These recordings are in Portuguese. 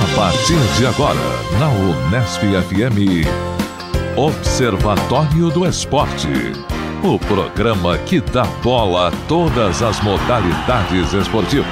A partir de agora, na Unesp FM, Observatório do Esporte. O programa que dá bola a todas as modalidades esportivas.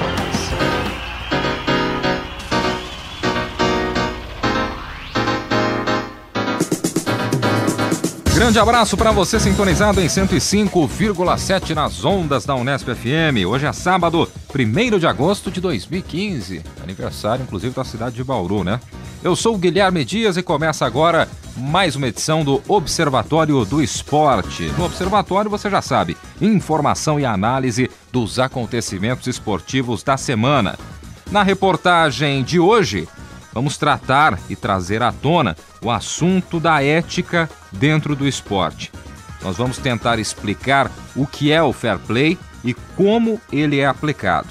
Grande abraço para você sintonizado em 105,7 nas ondas da Unesp FM. Hoje é sábado, 1º de agosto de 2015. Aniversário, inclusive, da cidade de Bauru, né? Eu sou o Guilherme Dias e começa agora mais uma edição do Observatório do Esporte. No Observatório, você já sabe, informação e análise dos acontecimentos esportivos da semana. Na reportagem de hoje, vamos tratar e trazer à tona o assunto da ética dentro do esporte. Nós vamos tentar explicar o que é o fair play e como ele é aplicado.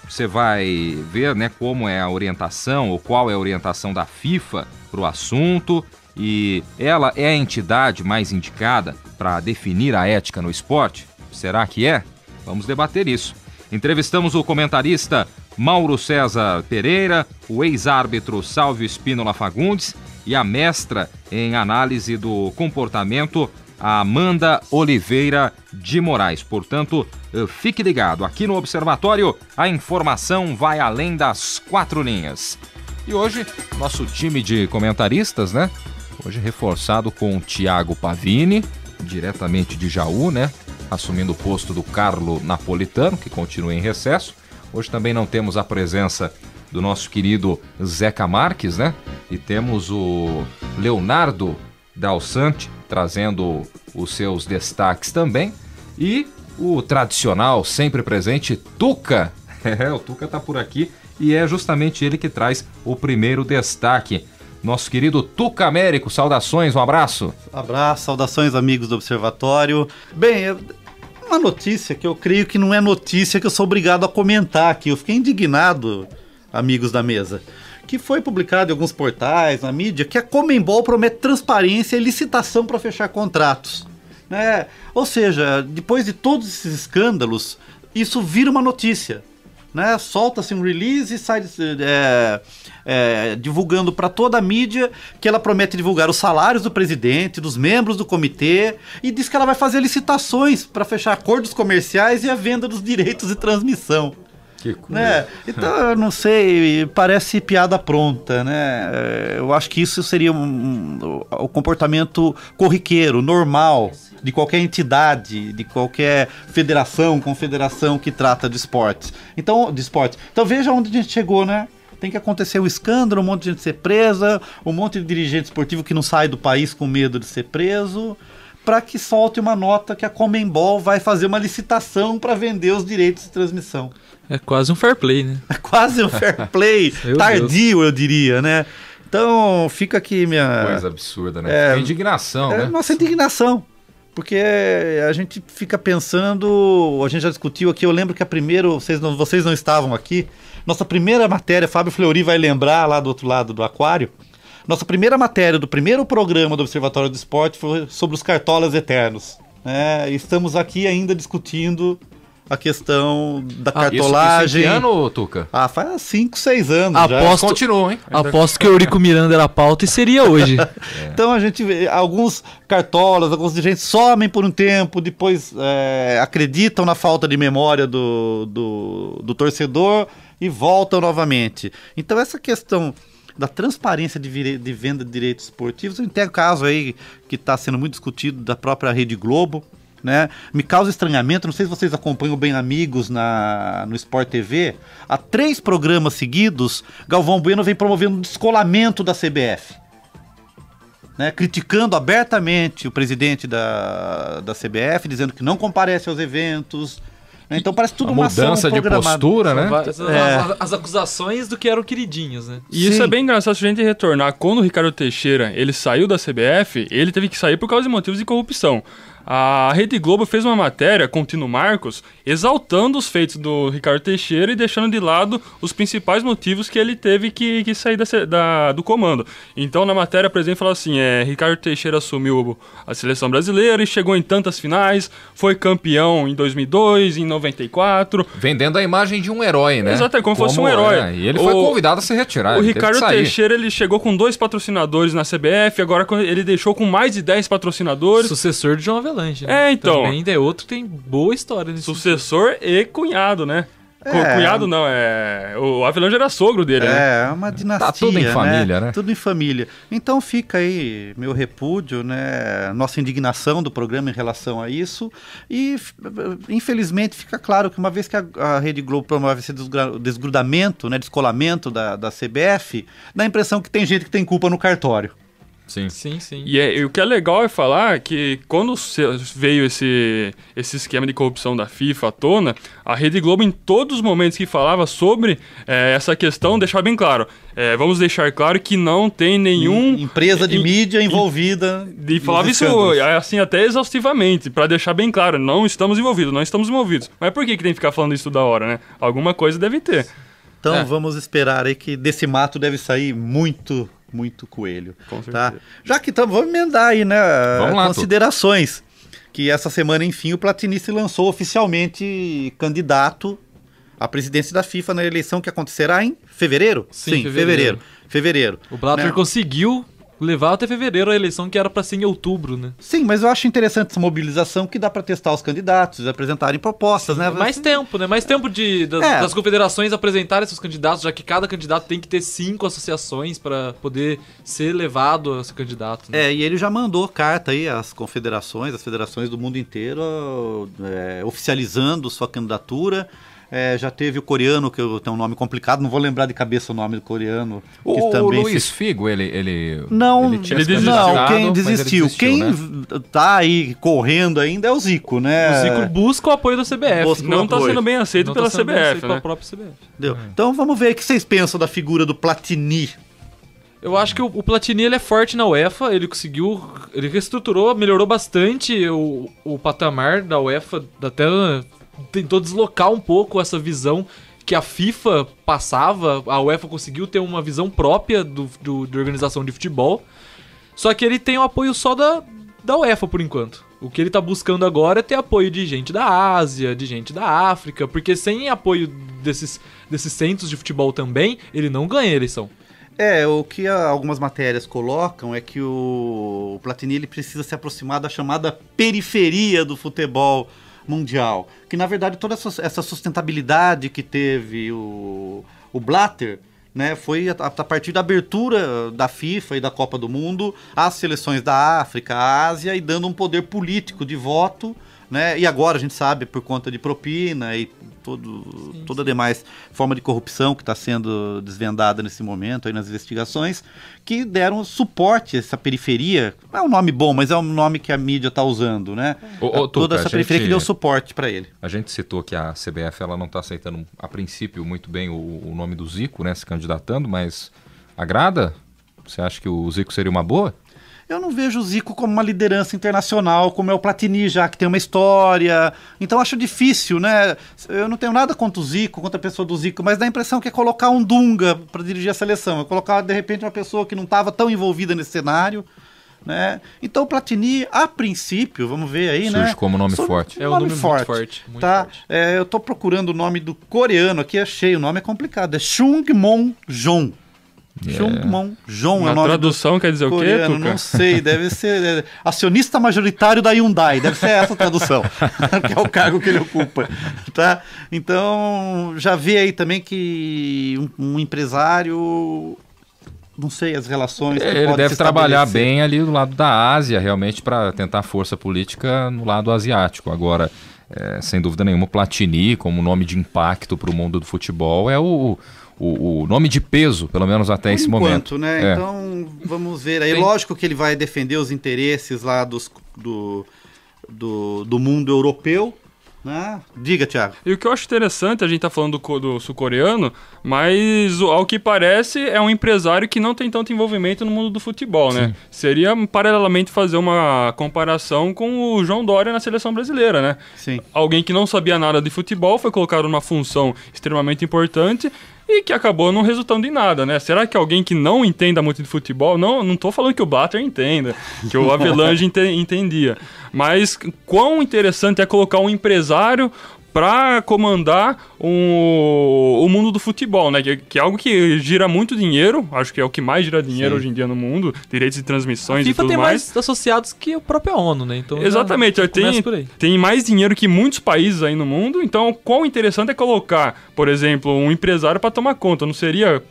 Você vai ver, né, como é a orientação ou qual é a orientação da FIFA para o assunto, e ela é a entidade mais indicada para definir a ética no esporte? Será que é? Vamos debater isso. Entrevistamos o comentarista Mauro César Pereira, o ex-árbitro Sálvio Espínola Fagundes e a mestra em análise do comportamento, a Amanda Oliveira de Moraes. Portanto, fique ligado. Aqui no Observatório, a informação vai além das 4 linhas. E hoje, nosso time de comentaristas, né? Hoje reforçado com o Thiago Pavini, diretamente de Jaú, né? Assumindo o posto do Carlo Napolitano, que continua em recesso. Hoje também não temos a presença do nosso querido Zeca Marques, né? E temos o Leonardo Dalsante trazendo os seus destaques também. E o tradicional, sempre presente, Tuca. O Tuca tá por aqui e é justamente ele que traz o primeiro destaque. Nosso querido Tuca Américo, saudações, um abraço. Abraço, saudações amigos do Observatório. Bem, uma notícia que eu creio que não é notícia que eu sou obrigado a comentar aqui. Eu fiquei indignado, amigos da mesa, que foi publicado em alguns portais, na mídia, que a Conmebol promete transparência e licitação para fechar contratos. Né? Ou seja, depois de todos esses escândalos, isso vira uma notícia. Né? Solta-se um release e sai divulgando para toda a mídia que ela promete divulgar os salários do presidente, dos membros do comitê, e diz que ela vai fazer licitações para fechar acordos comerciais e a venda dos direitos de transmissão. Né? Então, eu não sei, parece piada pronta, né? Eu acho que isso seria o comportamento corriqueiro, normal, de qualquer entidade, de qualquer federação, confederação que trata de esportes. Então veja onde a gente chegou, né? Tem que acontecer um escândalo, um monte de gente ser presa, um monte de dirigente esportivo que não sai do país com medo de ser preso, para que solte uma nota que a Conmebol vai fazer uma licitação para vender os direitos de transmissão. É quase um fair play, né? É quase um fair play, tardio, eu diria, né? Então, fica aqui minha... Coisa absurda, né? Indignação, né? Nossa indignação, porque a gente fica pensando, a gente já discutiu aqui, eu lembro que vocês não estavam aqui, nossa primeira matéria, Fábio Fleury vai lembrar lá do outro lado do aquário, nossa primeira matéria do primeiro programa do Observatório do Esporte foi sobre os cartolas eternos. Né? Estamos aqui ainda discutindo a questão da cartolagem. Isso em que ano, Tuca? Faz 5, 6 anos já. Continua, hein? Aposto que o Eurico Miranda era a pauta e seria hoje. Então a gente vê alguns cartolas, alguns dirigentes somem por um tempo, depois acreditam na falta de memória do torcedor e voltam novamente. Então essa questão da transparência de venda de direitos esportivos, tem um caso aí que está sendo muito discutido da própria Rede Globo, né? Me causa estranhamento, não sei se vocês acompanham bem amigos no Sport TV, há 3 programas seguidos, Galvão Bueno vem promovendo o descolamento da CBF, né? Criticando abertamente o presidente da CBF, dizendo que não comparece aos eventos. Então parece tudo uma mudança de postura, né? As acusações do que eram queridinhos, né? E isso é bem engraçado se a gente retornar. Quando o Ricardo Teixeira ele saiu da CBF, ele teve que sair por causa de motivos de corrupção. A Rede Globo fez uma matéria com o Tino Marcos exaltando os feitos do Ricardo Teixeira e deixando de lado os principais motivos que ele teve que sair do comando. Então, na matéria, por exemplo, fala assim, Ricardo Teixeira assumiu a seleção brasileira e chegou em tantas finais, foi campeão em 2002, em 94. Vendendo a imagem de um herói, né? Exato, como fosse um herói. E ele foi convidado a se retirar. O Ricardo Teixeira, ele chegou com 2 patrocinadores na CBF, agora ele deixou com mais de 10 patrocinadores. Sucessor de João Avelange. Então. Também é outro que tem boa história nesse Sucessor e cunhado, né? Cunhado não, o Avelange era sogro dele, né? É uma dinastia, tá tudo em família, né? Tudo em família. Então fica aí meu repúdio, né? Nossa indignação do programa em relação a isso. E, infelizmente, fica claro que uma vez que a Rede Globo promove esse desgrudamento, né? Descolamento da CBF, dá a impressão que tem gente que tem culpa no cartório. Sim. E o que é legal é falar que quando veio esse esquema de corrupção da FIFA à tona, a Rede Globo, em todos os momentos que falava sobre essa questão, deixava bem claro. Vamos deixar claro que não tem nenhum... Empresa de mídia envolvida. E falava isso assim até exaustivamente, para deixar bem claro, não estamos envolvidos. Mas por que tem que ficar falando isso toda hora, né? Alguma coisa deve ter. Então vamos esperar aí que desse mato deve sair muito coelho. Com certeza. Tá? Já que estamos, vamos emendar aí, né? Vamos lá, considerações. Que essa semana, enfim, o Platini se lançou oficialmente candidato à presidência da FIFA na eleição que acontecerá em fevereiro? Sim, fevereiro. O Blatter né? conseguiu levar até fevereiro a eleição que era para ser em outubro, né? Sim, mas eu acho interessante essa mobilização que dá para testar os candidatos, apresentarem propostas, né? Mais tempo, né? Mais tempo das confederações apresentarem seus candidatos, já que cada candidato tem que ter 5 associações para poder ser levado a ser candidato. Né? E ele já mandou carta aí às confederações, às federações do mundo inteiro, oficializando sua candidatura. Já teve o coreano, que tem um nome complicado, não vou lembrar de cabeça o nome do coreano. O também Luiz Figo, ele tinha desistiu, quem desistiu. Quem tá aí correndo ainda é o Zico, né? O Zico busca o apoio da CBF. Não está sendo bem aceito pela CBF, né? Pela própria CBF. Então vamos ver o que vocês pensam da figura do Platini. Eu acho que o Platini ele é forte na UEFA, ele reestruturou, melhorou bastante o patamar da UEFA, até tentou deslocar um pouco essa visão que a FIFA passava, a UEFA conseguiu ter uma visão própria de organização de futebol, só que ele tem o apoio só da UEFA por enquanto. O que ele tá buscando agora é ter apoio de gente da Ásia, de gente da África, porque sem apoio desses centros de futebol também, ele não ganha a eleição. O que algumas matérias colocam é que o Platini ele precisa se aproximar da chamada periferia do futebol mundial, que na verdade toda essa sustentabilidade que teve o Blatter, né, foi a partir da abertura da FIFA e da Copa do Mundo às seleções da África, Ásia, e dando um poder político de voto, né, e agora a gente sabe por conta de propina e toda a demais forma de corrupção que está sendo desvendada nesse momento aí nas investigações, que deram suporte a essa periferia. Não é um nome bom, mas é um nome que a mídia está usando, né? Toda essa periferia que deu suporte para ele. A gente citou que a CBF ela não está aceitando, a princípio, muito bem o nome do Zico, né, se candidatando, mas agrada? Você acha que o Zico seria uma boa? Eu não vejo o Zico como uma liderança internacional, como é o Platini, já que tem uma história. Então acho difícil, né? Eu não tenho nada contra o Zico, contra a pessoa do Zico, mas dá a impressão que é colocar um Dunga para dirigir a seleção. É colocar, de repente, uma pessoa que não estava tão envolvida nesse cenário, né? Então o Platini, a princípio, vamos ver aí, surge, né? Surge como nome forte. É um nome muito forte. Tá? Eu estou procurando o nome do coreano aqui, achei. O nome é complicado. É Chungmon-jong. Chungmon-jong é o nome. Na tradução quer dizer coreano, o quê, Tuca? Não sei, deve ser acionista majoritário da Hyundai, deve ser essa a tradução, que é o cargo que ele ocupa, tá? Então, já vê aí também que um empresário, não sei, as relações que ele pode deve se trabalhar estabelecer. bem ali do lado da Ásia, realmente, para tentar força política no lado asiático. Agora, sem dúvida nenhuma, o Platini, como nome de impacto para o mundo do futebol, é o nome de peso, pelo menos até esse momento. Né? Então, vamos ver aí. Lógico que ele vai defender os interesses lá do mundo europeu, Diga, Thiago. E o que eu acho interessante, a gente tá falando do sul-coreano, mas ao que parece é um empresário que não tem tanto envolvimento no mundo do futebol, né? Seria paralelamente fazer uma comparação com o João Dória na seleção brasileira, né? Sim. Alguém que não sabia nada de futebol foi colocado numa função extremamente importante e que acabou não resultando em nada, né? Será que alguém que não entenda muito de futebol, não tô falando que o Blatter entenda, que o Avelange entendia, mas quão interessante é colocar um empresário para comandar o mundo do futebol, né? Que é algo que gira muito dinheiro, acho que é o que mais gira dinheiro hoje em dia no mundo, direitos de transmissões e tudo mais. A FIFA tem mais associados que a própria ONU, né? Então exatamente, tem mais dinheiro que muitos países aí no mundo, então quão interessante é colocar, por exemplo, um empresário para tomar conta. Não seria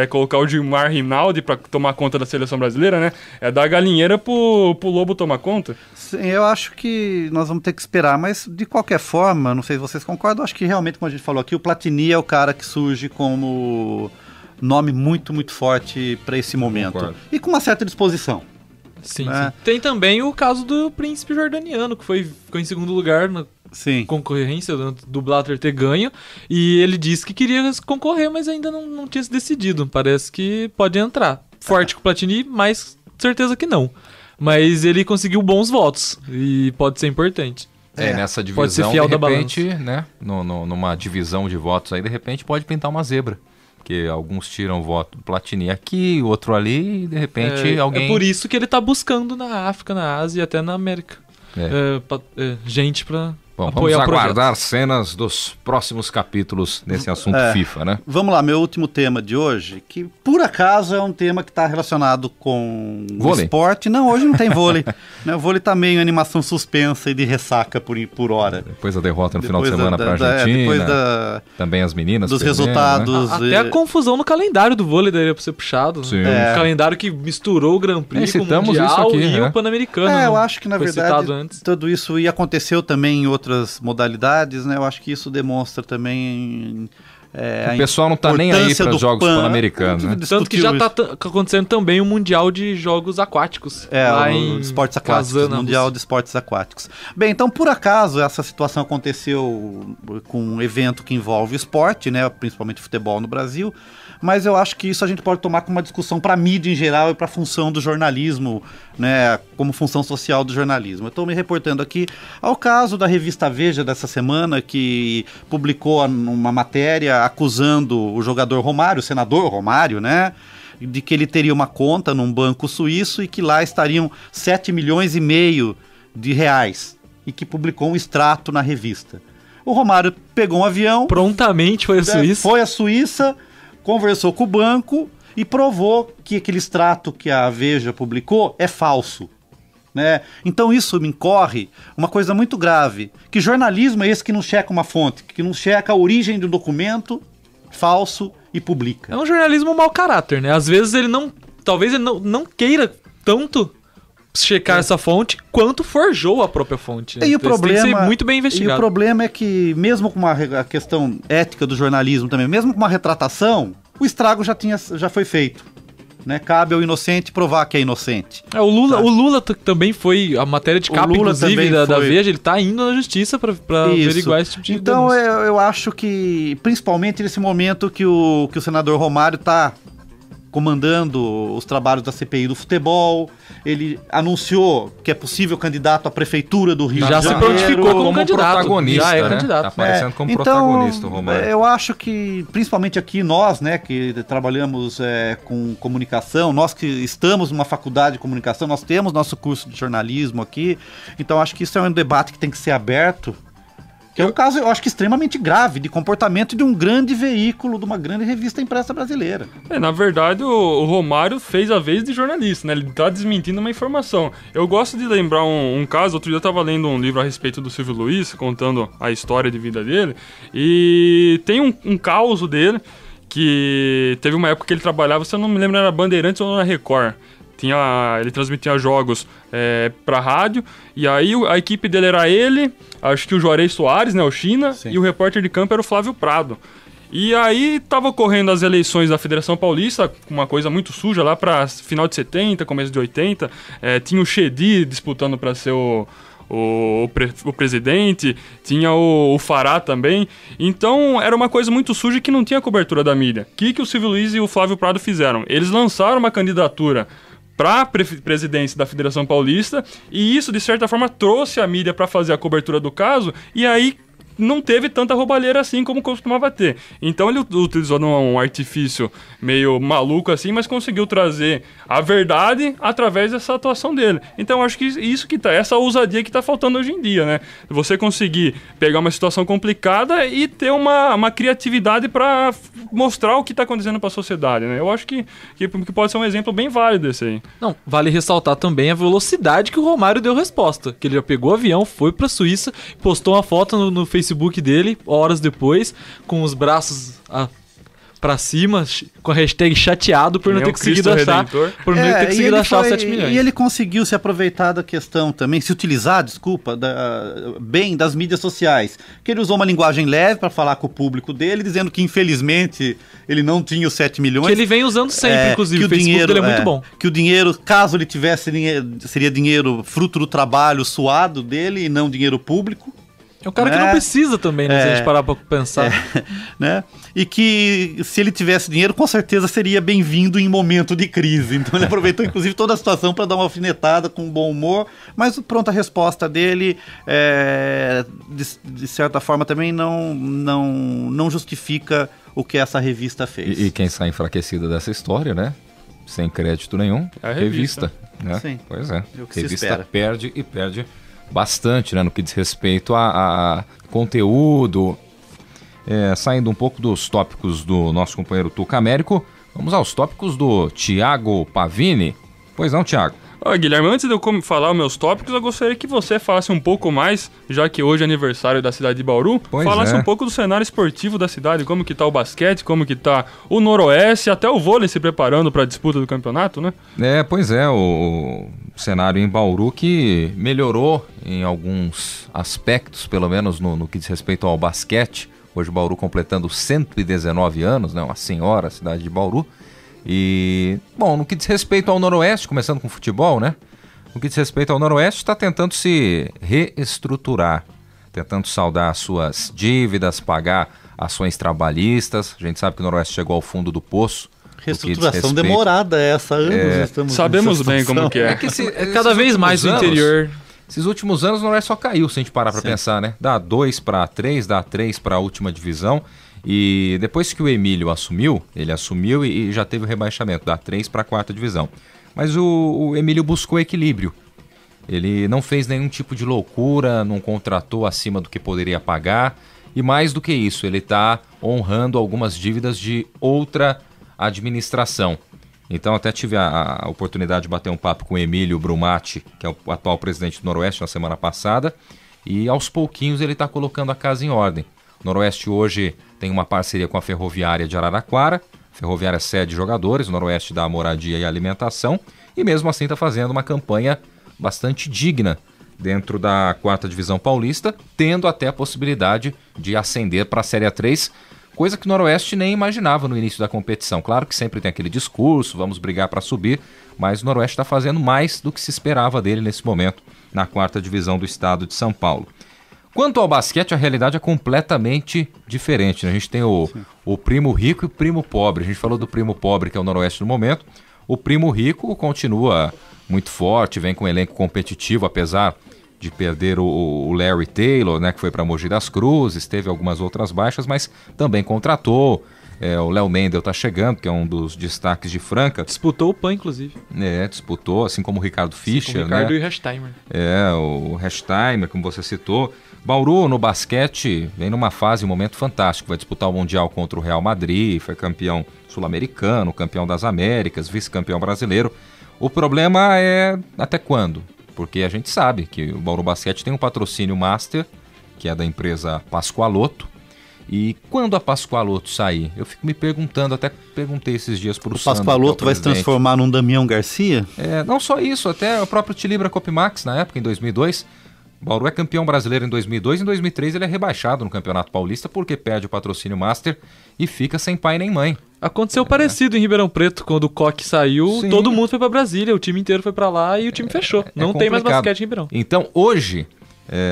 colocar o Gilmar Rinaldi para tomar conta da seleção brasileira, né? É dar a galinheira pro Lobo tomar conta. Sim, eu acho que nós vamos ter que esperar, mas de qualquer forma, não sei se vocês concordam, acho que realmente, como a gente falou aqui, o Platini é o cara que surge como nome muito, muito forte para esse momento. Concordo. E com uma certa disposição. Sim, né? sim. Tem também o caso do príncipe jordaniano, que ficou em segundo lugar na concorrência do Blatter ter ganho, e ele disse que queria concorrer, mas ainda não tinha se decidido. Parece que pode entrar. Forte com o Platini, mas certeza que não. Mas ele conseguiu bons votos e pode ser importante. Nessa divisão, pode ser fiel de da repente, né, numa divisão de votos aí, de repente pode pintar uma zebra. Porque alguns tiram o voto do Platini aqui, o outro ali, e de repente alguém... É por isso que ele tá buscando na África, na Ásia e até na América. Gente pra apoiar vamos o aguardar cenas dos próximos capítulos nesse assunto FIFA, né? Vamos lá, meu último tema de hoje, que por acaso é um tema que está relacionado com o esporte. Não, hoje não tem vôlei. Né? O vôlei tá meio em animação suspensa e de ressaca por hora. Depois da derrota no final de semana para a Argentina, também as meninas. Dos resultados. Até a confusão no calendário do vôlei daria para ser puxado. Sim. Um calendário que misturou o Grand Prix com o Mundial aqui, e o Pan-Americano. Eu acho que, na verdade, tudo isso aconteceu também em outras modalidades, né? Eu acho que isso demonstra também o pessoal não tá nem aí para os Jogos Pan-Americanos, né? Tanto que já tá acontecendo também o Mundial de Jogos Aquáticos. Lá em esportes aquáticos, Mundial de Esportes Aquáticos. Bem, então, por acaso, essa situação aconteceu com um evento que envolve esporte, né? Principalmente futebol no Brasil, mas eu acho que isso a gente pode tomar como uma discussão para a mídia em geral e para a função do jornalismo, né, como função social do jornalismo. Eu estou me reportando aqui ao caso da revista Veja dessa semana, que publicou uma matéria acusando o jogador Romário, o senador Romário, né, de que ele teria uma conta num banco suíço e que lá estariam 7,5 milhões de reais, e que publicou um extrato na revista. O Romário pegou um avião... Prontamente foi à Suíça. Foi à Suíça, conversou com o banco e provou que aquele extrato que a Veja publicou é falso. Né? Então isso me incorre uma coisa muito grave, que jornalismo é esse que não checa uma fonte, que não checa a origem de um documento falso e publica. É um jornalismo mau caráter, né? Às vezes talvez ele não queira tanto checar essa fonte quanto forjou a própria fonte. Né? E o problema, tem que ser muito bem investigado. E o problema é que, mesmo com a questão ética do jornalismo também, mesmo com uma retratação, o estrago já foi feito. Né? Cabe ao inocente provar que é inocente. O Lula também foi a matéria de capa, inclusive, da Veja, ele tá indo na justiça pra averiguar esse tipo de Então eu acho que, principalmente nesse momento que o senador Romário tá comandando os trabalhos da CPI do futebol, ele anunciou que é possível candidato à prefeitura do Rio de Janeiro. Já se prontificou como candidato. Protagonista, já é né? candidato. Tá aparecendo como protagonista, o Romário. Eu acho que, principalmente aqui nós, né, que trabalhamos com comunicação, nós que estamos numa faculdade de comunicação, nós temos nosso curso de jornalismo aqui, então acho que isso é um debate que tem que ser aberto. Que é um caso, eu acho que extremamente grave, de comportamento de um grande veículo, de uma grande revista impressa brasileira. Na verdade, o Romário fez a vez de jornalista, né? Ele tá desmentindo uma informação. Eu gosto de lembrar um caso, outro dia eu tava lendo um livro a respeito do Silvio Luiz, contando a história de vida dele, e tem um caso dele, que teve uma época que ele trabalhava, se eu não me lembro, era Bandeirantes ou na Record. Ele transmitia jogos pra rádio, e aí a equipe dele era ele, acho que o Juarez Soares, né, o China, e o repórter de campo era o Flávio Prado. E aí tava ocorrendo as eleições da Federação Paulista, uma coisa muito suja lá pra final de 70, começo de 80, tinha o Chedi disputando pra ser o o presidente, tinha o Fará também. Então era uma coisa muito suja que não tinha cobertura da mídia. O que o Silvio Luiz e o Flávio Prado fizeram? Eles lançaram uma candidatura para a presidência da Federação Paulista, e isso, de certa forma, trouxe a mídia para fazer a cobertura do caso, e aí não teve tanta roubalheira assim como costumava ter. Então ele utilizou um artifício meio maluco assim, mas conseguiu trazer a verdade através dessa atuação dele. Então eu acho que isso que tá, essa ousadia que tá faltando hoje em dia, né? Você conseguir pegar uma situação complicada e ter uma criatividade para mostrar o que tá acontecendo para a sociedade, né? Eu acho que pode ser um exemplo bem válido esse aí. Não, vale ressaltar também a velocidade que o Romário deu resposta. Que ele já pegou o avião, foi pra Suíça, postou uma foto no Facebook dele, horas depois, com os braços pra cima, com a hashtag chateado por não ter conseguido achar, os 7 milhões. E ele conseguiu se aproveitar da questão também, se utilizar, bem das mídias sociais. Que ele usou uma linguagem leve para falar com o público dele, dizendo que infelizmente ele não tinha os 7 milhões. Que ele vem usando sempre, inclusive, que o Facebook dele é muito bom. Que o dinheiro, caso ele tivesse dinheiro, seria dinheiro fruto do trabalho suado dele e não dinheiro público. É um cara que não precisa também, né? Se a gente parar pra pensar. Né? E que se ele tivesse dinheiro, com certeza seria bem-vindo em momento de crise. Então ele aproveitou, inclusive, toda a situação para dar uma alfinetada com bom humor. Mas pronto, a resposta dele, de certa forma, também não justifica o que essa revista fez. E quem sai enfraquecido dessa história, né? Sem crédito nenhum, é a revista. Né? Sim. Pois é. É o que A revista se espera. perde bastante, né, no que diz respeito a conteúdo. Saindo um pouco dos tópicos do nosso companheiro Tuca Américo, vamos aos tópicos do Thiago Pavini. Pois não, Thiago? Guilherme, antes de eu falar os meus tópicos, eu gostaria que você falasse um pouco mais, já que hoje é aniversário da cidade de Bauru, falasse um pouco do cenário esportivo da cidade, como que tá o basquete, como que tá o Noroeste, até o vôlei se preparando para a disputa do campeonato, né? Pois é, o cenário em Bauru que melhorou em alguns aspectos, pelo menos no que diz respeito ao basquete. Hoje Bauru completando 119 anos, né, uma senhora cidade de Bauru. E, bom, no que diz respeito ao Noroeste, começando com futebol, né? No que diz respeito ao Noroeste, está tentando se reestruturar, tentando saldar as suas dívidas, pagar ações trabalhistas. A gente sabe que o Noroeste chegou ao fundo do poço. Reestruturação demorada essa, anos. Sabemos bem como que é. Cada vez mais no interior. Esses últimos anos o Noroeste só caiu, se a gente parar para pensar, né? Dá 2 para 3, dá 3 para a última divisão. E depois que o Emílio assumiu, ele assumiu e já teve o rebaixamento, da 3 para a 4ª divisão. Mas o Emílio buscou equilíbrio. Ele não fez nenhum tipo de loucura, não contratou acima do que poderia pagar. E mais do que isso, ele está honrando algumas dívidas de outra administração. Então até tive a oportunidade de bater um papo com o Emílio Brumati, que é o atual presidente do Noroeste, na semana passada. E aos pouquinhos ele está colocando a casa em ordem. O Noroeste hoje tem uma parceria com a Ferroviária de Araraquara. A Ferroviária cede jogadores, o Noroeste dá moradia e alimentação. E mesmo assim está fazendo uma campanha bastante digna dentro da 4ª Divisão Paulista, tendo até a possibilidade de ascender para a Série A3, coisa que o Noroeste nem imaginava no início da competição. Claro que sempre tem aquele discurso, vamos brigar para subir, mas o Noroeste está fazendo mais do que se esperava dele nesse momento na 4ª Divisão do estado de São Paulo. Quanto ao basquete, a realidade é completamente diferente, né? A gente tem o primo rico e o primo pobre. A gente falou do primo pobre, que é o Noroeste no momento. O primo rico continua muito forte, vem com um elenco competitivo, apesar de perder o Larry Taylor, né, que foi para Mogi das Cruzes, teve algumas outras baixas, mas também contratou. O Léo Mendel está chegando, que é um dos destaques de Franca. Disputou o PAN, inclusive. Disputou, assim como o Ricardo Fischer. Como o Ricardo, né? E o Hashtimer. O Hashtimer, como você citou. Bauru, no basquete, vem numa fase, um momento fantástico. Vai disputar o Mundial contra o Real Madrid, foi campeão sul-americano, campeão das Américas, vice-campeão brasileiro. O problema é até quando? Porque a gente sabe que o Bauru Basquete tem um patrocínio master, que é da empresa Pascoaloto. E quando a Pascoaloto sair? Eu fico me perguntando, até perguntei esses dias para o Sandro. O Pascoaloto vai se transformar num Damião Garcia? Não só isso, até o próprio Tilibra Copimax, na época, em 2002. Bauru é campeão brasileiro em 2002, em 2003 ele é rebaixado no Campeonato Paulista porque perde o patrocínio master e fica sem pai nem mãe. Aconteceu parecido em Ribeirão Preto, quando o Coque saiu, Sim. todo mundo foi pra Brasília, o time inteiro foi pra lá e o time fechou. Não tem mais complicado. basquete em Ribeirão. Então, hoje,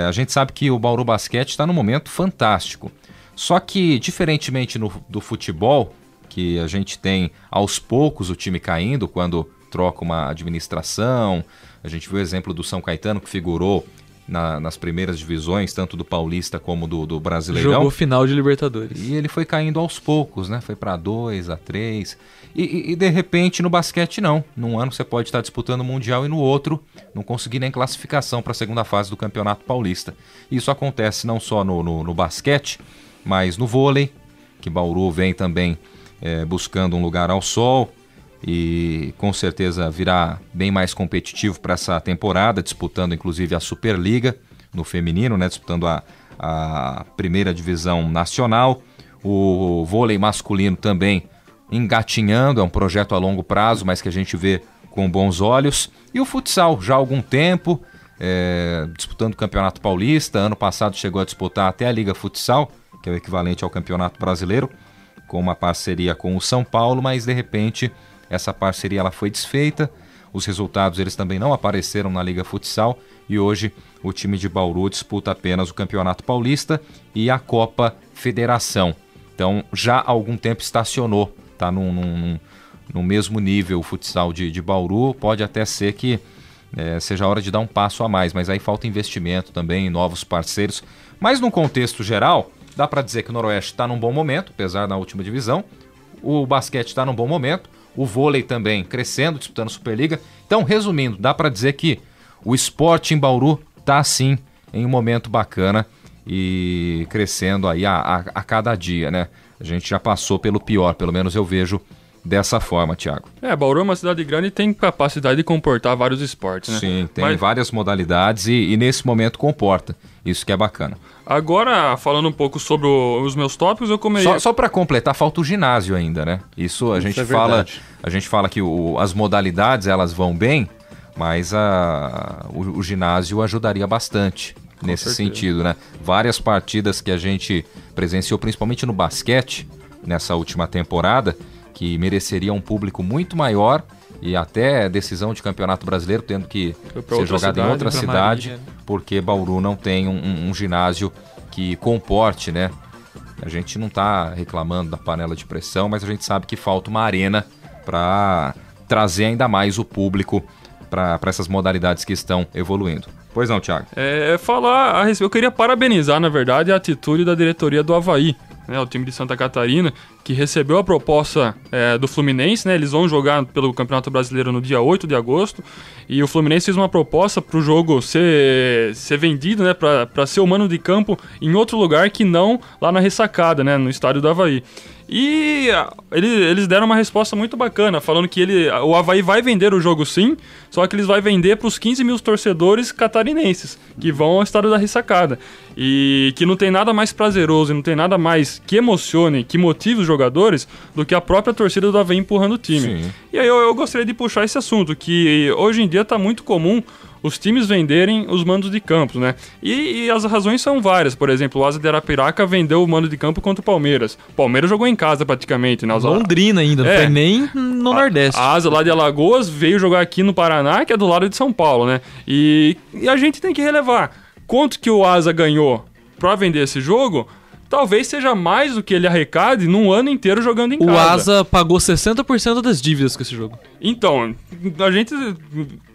a gente sabe que o Bauru Basquete está num momento fantástico. Só que, diferentemente do futebol, que a gente tem aos poucos o time caindo quando troca uma administração, a gente viu o exemplo do São Caetano, que figurou nas primeiras divisões, tanto do Paulista como do Brasileirão. Jogou final de Libertadores. E ele foi caindo aos poucos, né? Foi para 2, a 3. E de repente no basquete não. Num ano você pode estar disputando o Mundial e no outro não conseguir nem classificação para a segunda fase do Campeonato Paulista. Isso acontece não só no basquete, mas no vôlei, que Bauru vem também buscando um lugar ao sol e com certeza virá bem mais competitivo para essa temporada, disputando inclusive a Superliga no feminino, né? Disputando a primeira divisão nacional. O vôlei masculino também engatinhando, é um projeto a longo prazo, mas que a gente vê com bons olhos. E o futsal, já há algum tempo, disputando o Campeonato Paulista. Ano passado chegou a disputar até a Liga Futsal, que é o equivalente ao Campeonato Brasileiro, com uma parceria com o São Paulo, mas de repente essa parceria ela foi desfeita. Os resultados eles também não apareceram na Liga Futsal e hoje o time de Bauru disputa apenas o Campeonato Paulista e a Copa Federação. Então já há algum tempo estacionou, está no mesmo nível o futsal de Bauru. Pode até ser que seja a hora de dar um passo a mais, mas aí falta investimento também em novos parceiros. Mas no contexto geral, dá para dizer que o Noroeste está num bom momento, apesar da última divisão. O basquete está num bom momento. O vôlei também crescendo, disputando Superliga. Então, resumindo, dá para dizer que o esporte em Bauru está sim em um momento bacana e crescendo aí a cada dia, né? A gente já passou pelo pior, pelo menos eu vejo dessa forma, Thiago. Bauru é uma cidade grande e tem capacidade de comportar vários esportes, né? Sim, tem várias modalidades e nesse momento comporta. Isso que é bacana. Agora, falando um pouco sobre os meus tópicos, eu comeria... Só para completar, falta o ginásio ainda, né? Isso a gente fala que as modalidades elas vão bem, mas o ginásio ajudaria bastante nesse sentido, né? Várias partidas que a gente presenciou, principalmente no basquete, nessa última temporada, que mereceria um público muito maior e até decisão de campeonato brasileiro tendo que ser jogado em outra cidade, porque Bauru não tem um ginásio que comporte, né? A gente não está reclamando da panela de pressão, mas a gente sabe que falta uma arena para trazer ainda mais o público para essas modalidades que estão evoluindo. Pois não, Thiago? Eu queria parabenizar, na verdade, a atitude da diretoria do Avaí, né, o time de Santa Catarina, que recebeu a proposta do Fluminense, né, eles vão jogar pelo Campeonato Brasileiro no dia 8 de agosto, e o Fluminense fez uma proposta para o jogo ser vendido, né, para ser o mano de campo em outro lugar que não lá na Ressacada, né, no estádio do Avaí. E eles deram uma resposta muito bacana, falando que o Avaí vai vender o jogo sim, só que eles vão vender para os 15 mil torcedores catarinenses, que vão ao estádio da Ressacada. E que não tem nada mais prazeroso e não tem nada mais que emocione, que motive os jogadores, do que a própria torcida do Avaí empurrando o time. Sim. E aí eu gostaria de puxar esse assunto, que hoje em dia está muito comum os times venderem os mandos de campo, né? E as razões são várias. Por exemplo, o Asa de Arapiraca vendeu o mando de campo contra o Palmeiras. O Palmeiras jogou em casa praticamente, né? Londrina ainda, não foi nem no Nordeste. A Asa lá de Alagoas veio jogar aqui no Paraná, que é do lado de São Paulo, né? E a gente tem que relevar. Quanto que o Asa ganhou pra vender esse jogo? Talvez seja mais do que ele arrecade num ano inteiro jogando em casa. O Asa pagou 60% das dívidas com esse jogo. Então, a gente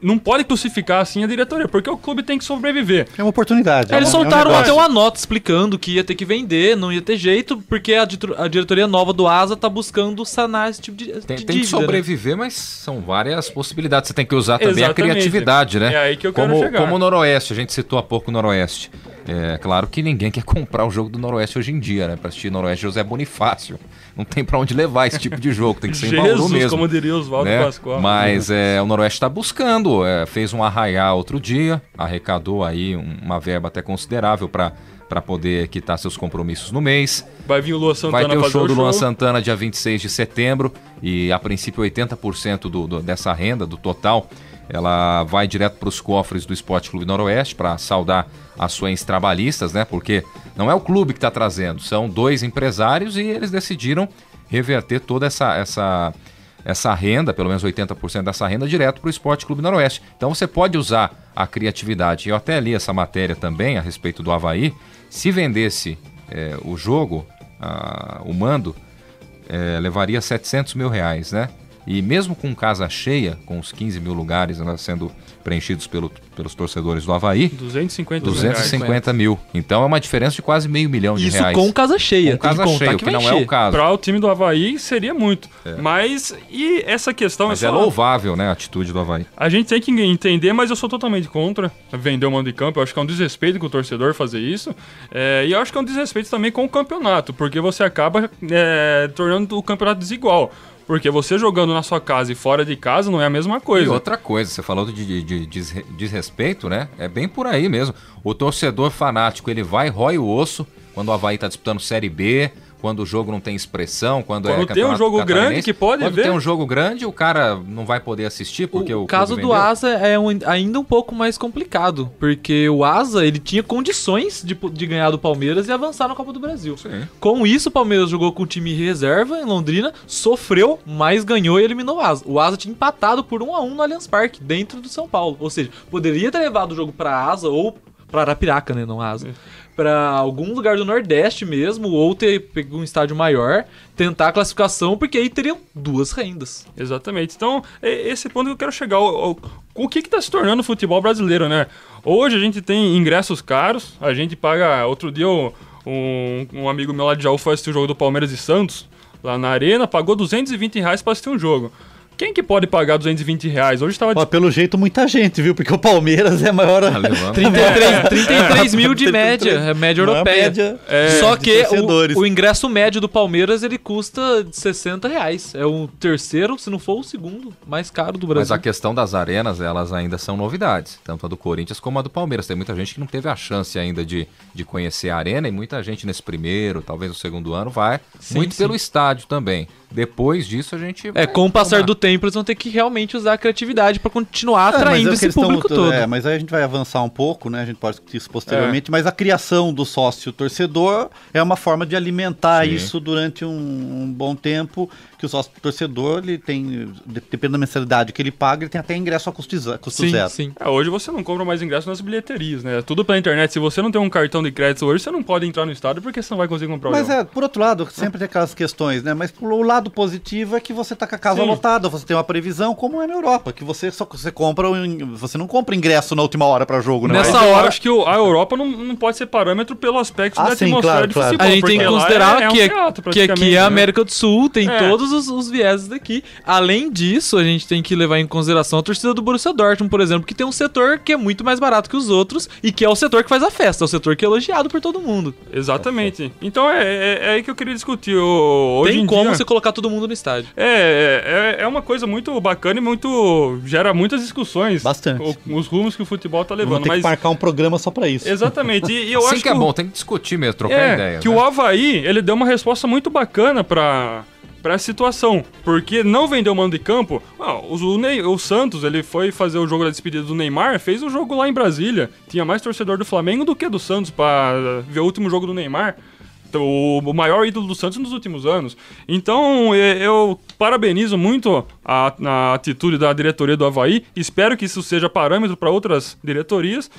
não pode crucificar assim a diretoria, porque o clube tem que sobreviver. É uma oportunidade. Eles soltaram até uma nota explicando que ia ter que vender, não ia ter jeito, porque a diretoria nova do Asa tá buscando sanar esse tipo de tem dívida. Tem que sobreviver, né? Mas são várias possibilidades. Você tem que usar também Exatamente. A criatividade, né? É aí que eu quero chegar. Como o Noroeste, a gente citou há pouco o Noroeste. É claro que ninguém quer comprar o jogo do Noroeste hoje em dia, né? Pra assistir Noroeste José Bonifácio. Não tem pra onde levar esse tipo de jogo, tem que ser em Bauru mesmo. Como diria Oswaldo Pascoal. Mas o Noroeste tá buscando, fez um arraiá outro dia, arrecadou aí uma verba até considerável para poder quitar seus compromissos no mês. Vai vir o Luan Santana. Vai ter o show do Luan Santana dia 26 de setembro e a princípio 80% dessa renda, do total, ela vai direto para os cofres do Esporte Clube Noroeste para saldar ações trabalhistas, né? Porque não é o clube que está trazendo, são dois empresários e eles decidiram reverter toda essa renda, pelo menos 80% dessa renda, direto para o Esporte Clube Noroeste. Então você pode usar a criatividade. Eu até li essa matéria também a respeito do Avaí. Se vendesse o jogo, o mando, levaria R$700 mil, né? E mesmo com casa cheia, com os 15 mil lugares sendo preenchidos pelos torcedores do Avaí, 250 mil. Então é uma diferença de quase R$500 mil. Isso com casa cheia. Com casa cheia, que não é o caso. Para o time do Avaí seria muito. Mas, e essa questão... Mas é louvável, né, a atitude do Avaí. A gente tem que entender, mas eu sou totalmente contra vender o mando de campo. Eu acho que é um desrespeito com o torcedor fazer isso. E eu acho que é um desrespeito também com o campeonato, porque você acaba tornando o campeonato desigual. Porque você jogando na sua casa e fora de casa não é a mesma coisa. E outra coisa, você falou de desrespeito, né? É bem por aí mesmo. O torcedor fanático, ele vai e rói o osso quando o Avaí tá disputando Série B, quando o jogo não tem expressão, quando tem um jogo grande que pode ver. Quando tem um jogo grande, o cara não vai poder assistir porque o caso do Asa é ainda um pouco mais complicado, porque o Asa, ele tinha condições de ganhar do Palmeiras e avançar na Copa do Brasil. Sim. Com isso, o Palmeiras jogou com o time reserva em Londrina, sofreu, mas ganhou e eliminou o Asa. O Asa tinha empatado por 1-1 no Allianz Parque, dentro do São Paulo. Ou seja, poderia ter levado o jogo pra Asa ou pra Arapiraca, né, não Asa. Pra algum lugar do Nordeste mesmo, ou ter pego um estádio maior, tentar a classificação, porque aí teriam duas rendas. Exatamente. Então, esse ponto que eu quero chegar. O que está se tornando o futebol brasileiro, né? Hoje a gente tem ingressos caros, a gente paga... Outro dia um amigo meu lá de Jaú foi assistir o jogo do Palmeiras e Santos, lá na Arena, pagou R$220 para assistir um jogo. Quem que pode pagar R$220? Hoje estava... Pelo jeito, muita gente, viu? Porque o Palmeiras é a maior... 33 mil de média, é média europeia. Só que o ingresso médio do Palmeiras, ele custa R$60. É o terceiro, se não for o segundo, mais caro do Brasil. Mas a questão das arenas, elas ainda são novidades. Tanto a do Corinthians como a do Palmeiras. Tem muita gente que não teve a chance ainda de conhecer a arena, e muita gente nesse primeiro, talvez no segundo ano, vai pelo estádio também. Depois disso a gente... com o passar do tempo eles vão ter que realmente usar a criatividade para continuar atraindo esse público todo. Mas aí a gente vai avançar um pouco, né? A gente pode discutir isso posteriormente, mas a criação do sócio torcedor é uma forma de alimentar isso durante um bom tempo, que o sócio torcedor, ele tem, dependendo da mensalidade que ele paga, ele tem até ingresso a custo zero. Sim. Hoje você não compra mais ingresso nas bilheterias, né? Tudo pela internet. Se você não tem um cartão de crédito hoje, você não pode entrar no estádio porque você não vai conseguir comprar o jogo. Mas por outro lado, sempre tem aquelas questões, né? Mas o lado positivo é que você tá com a casa lotada, você tem uma previsão, como é na Europa, que você você não compra ingresso na última hora para jogo, né? Nessa hora, eu acho que a Europa não pode ser parâmetro pelo aspecto da atmosfera de futebol. A gente tem que considerar que aqui é a América do Sul, tem todos os vieses daqui. Além disso, a gente tem que levar em consideração a torcida do Borussia Dortmund, por exemplo, que tem um setor que é muito mais barato que os outros e que é o setor que faz a festa, é o setor que é elogiado por todo mundo. Exatamente. Então é aí que eu queria discutir. Hoje tem em como dia, você colocar todo mundo no estádio. É uma coisa muito bacana e gera muitas discussões. Bastante. Os rumos que o futebol tá levando. Vamos ter que marcar um programa só pra isso. Exatamente. E eu acho que é bom, tem que discutir mesmo, trocar ideia. Que o Avaí, ele deu uma resposta muito bacana pra essa situação, porque não vendeu o mando de campo. O Santos, ele foi fazer o jogo da despedida do Neymar, fez o jogo lá em Brasília, tinha mais torcedor do Flamengo do que do Santos para ver o último jogo do Neymar, o maior ídolo do Santos nos últimos anos. Então eu parabenizo muito a atitude da diretoria do Avaí, espero que isso seja parâmetro para outras diretorias.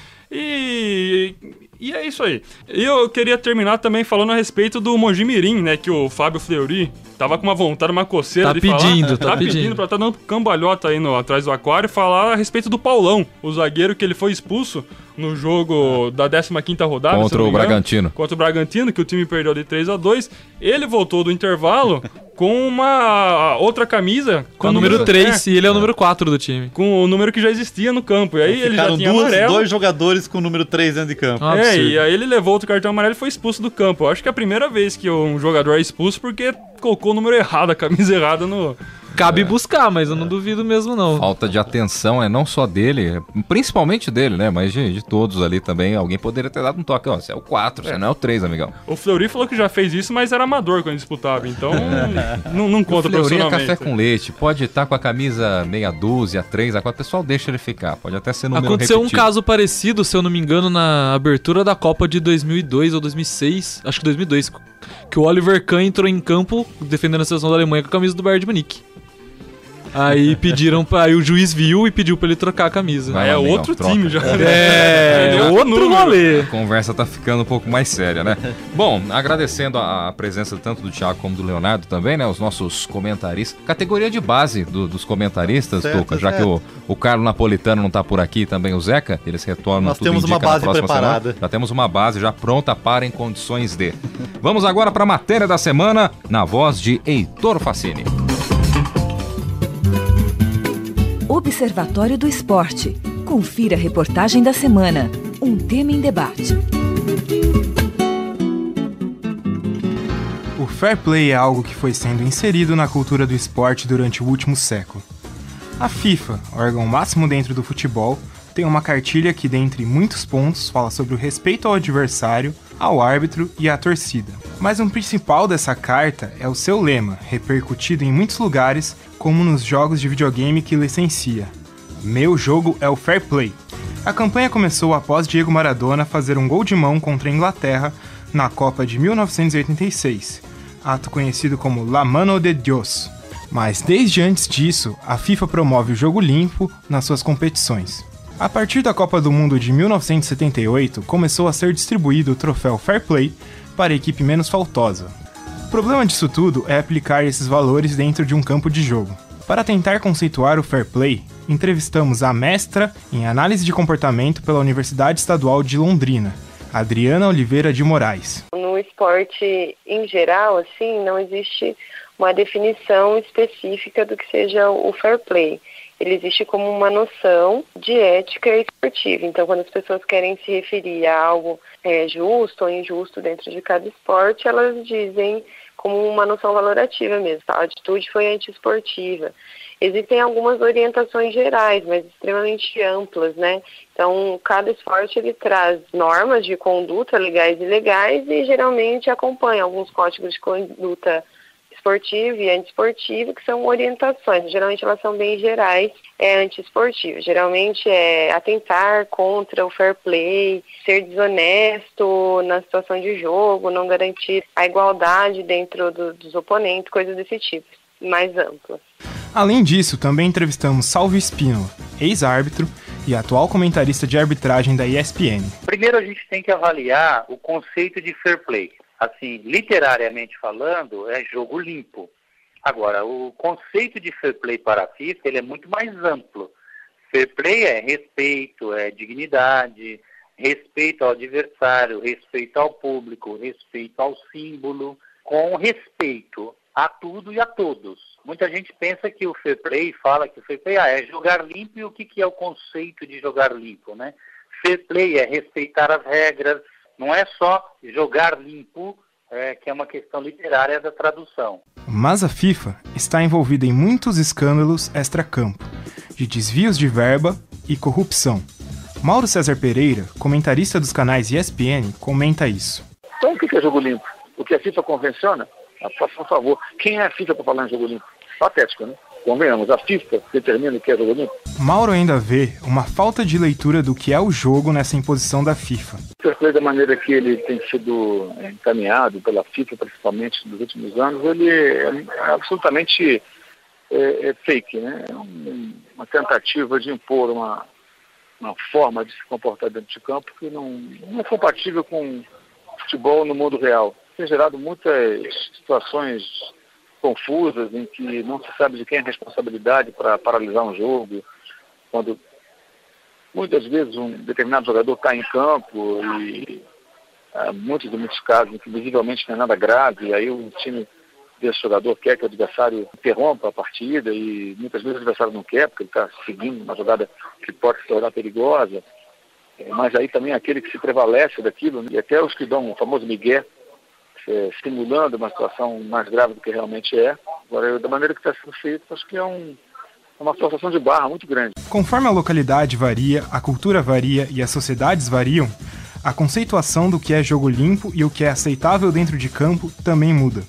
E é isso aí. E eu queria terminar também falando a respeito do Mojimirim, né? Que o Fábio Fleury tava com uma vontade, uma coceira de falar. Tá pedindo pra estar dando cambalhota aí atrás do aquário e falar a respeito do Paulão, o zagueiro que ele foi expulso no jogo da 15ª rodada. Contra o Bragantino. Contra o Bragantino, que o time perdeu de 3-2. Ele voltou do intervalo com uma outra camisa. Com o número 3, e ele é o número 4 do time. Com o número que já existia no campo. E aí ele já tinha amarelo. Dois jogadores com o número 3 dentro de campo. E aí ele levou outro cartão amarelo e foi expulso do campo. Eu acho que é a primeira vez que um jogador é expulso porque colocou o número errado, a camisa errada no... Cabe buscar, mas eu não duvido mesmo, não. Falta de atenção, não só dele, principalmente dele, né? Mas de todos ali também. Alguém poderia ter dado um toque. Você é o 4, você não é o 3, amigão. O Fleury falou que já fez isso, mas era amador quando disputava. Então não conta profissionalmente. O Fleury é café com leite. Pode estar com a camisa meia dúzia, 3, a 4. O pessoal deixa ele ficar. Pode até ser número Aconteceu repetido. Um caso parecido, se eu não me engano, na abertura da Copa de 2002 ou 2006. Acho que 2002. que o Oliver Kahn entrou em campo defendendo a seleção da Alemanha com a camisa do Bayern de Munique. Aí aí o juiz viu e pediu pra ele trocar a camisa. Vai lá, outro troca. time já. Outro rolê. A conversa tá ficando um pouco mais séria, né? Bom, agradecendo a presença tanto do Thiago como do Leonardo também, né? Os nossos comentaristas. Categoria de base dos comentaristas, Certo, Tuca, já que o Carlos Napolitano não tá por aqui, também o Zeca, eles retornam. Nós tudo temos uma indica, na base próxima preparada. semana. Já temos uma base já pronta para em condições de. Vamos agora para a matéria da semana, na voz de Heitor Facini. Observatório do Esporte. Confira a reportagem da semana. Um tema em debate. O fair play é algo que foi sendo inserido na cultura do esporte durante o último século. A FIFA, órgão máximo dentro do futebol, tem uma cartilha que, dentre muitos pontos, fala sobre o respeito ao adversário, ao árbitro e à torcida. Mas o principal dessa carta é o seu lema, repercutido em muitos lugares, como nos jogos de videogame que licencia. Meu jogo é o fair play. A campanha começou após Diego Maradona fazer um gol de mão contra a Inglaterra na Copa de 1986, ato conhecido como La Mano de Dios. Mas desde antes disso, a FIFA promove o jogo limpo nas suas competições. A partir da Copa do Mundo de 1978, começou a ser distribuído o troféu Fair Play para a equipe menos faltosa. O problema disso tudo é aplicar esses valores dentro de um campo de jogo. Para tentar conceituar o Fair Play, entrevistamos a mestra em análise de comportamento pela Universidade Estadual de Londrina, Adriana Oliveira de Moraes. No esporte em geral, assim, não existe uma definição específica do que seja o fair play. Ele existe como uma noção de ética esportiva. Então, quando as pessoas querem se referir a algo justo ou injusto dentro de cada esporte, elas dizem como uma noção valorativa mesmo. A atitude foi antiesportiva. Existem algumas orientações gerais, mas extremamente amplas, né? Então, cada esporte ele traz normas de conduta legais e ilegais e geralmente acompanha alguns códigos de conduta esportiva e antiesportiva, que são orientações. Geralmente elas são bem gerais, antiesportiva. Geralmente é atentar contra o fair play, ser desonesto na situação de jogo, não garantir a igualdade dentro dos oponentes, coisas desse tipo, mais amplas. Além disso, também entrevistamos Salvio Spínola, ex-árbitro e atual comentarista de arbitragem da ESPN. Primeiro a gente tem que avaliar o conceito de fair play. Assim, literariamente falando, é jogo limpo. Agora, o conceito de fair play para a FIFA ele é muito mais amplo. Fair play é respeito, é dignidade, respeito ao adversário, respeito ao público, respeito ao símbolo, com respeito a tudo e a todos. Muita gente pensa que o fair play fala que o fair play é jogar limpo, e o que é o conceito de jogar limpo, né? Fair play é respeitar as regras, não é só jogar limpo, que é uma questão literária da tradução. Mas a FIFA está envolvida em muitos escândalos extracampo, de desvios de verba e corrupção. Mauro César Pereira, comentarista dos canais ESPN, comenta isso. Então o que é jogo limpo? O que a FIFA convenciona? Por favor, quem é a FIFA para falar em jogo limpo? Patético, né? Convenhamos, a FIFA determina o que é jogo limpo. Mauro ainda vê uma falta de leitura do que é o jogo nessa imposição da FIFA. Da maneira que ele tem sido encaminhado pela FIFA, principalmente nos últimos anos, ele é absolutamente fake, né? É uma tentativa de impor uma forma de se comportar dentro de campo que não é compatível com futebol no mundo real. Tem gerado muitas situações confusas em que não se sabe de quem é a responsabilidade para paralisar um jogo, quando muitas vezes um determinado jogador está em campo e há muitos casos em que visivelmente não é nada grave, e aí o time desse jogador quer que o adversário interrompa a partida e muitas vezes o adversário não quer, porque ele está seguindo uma jogada que pode se tornar perigosa, mas aí também aquele que se prevalece daquilo, e até os que dão o famoso migué, simulando uma situação mais grave do que realmente é. Agora, da maneira que está sendo feito, acho que é uma forçação de barra muito grande. Conforme a localidade varia, a cultura varia e as sociedades variam, a conceituação do que é jogo limpo e o que é aceitável dentro de campo também muda.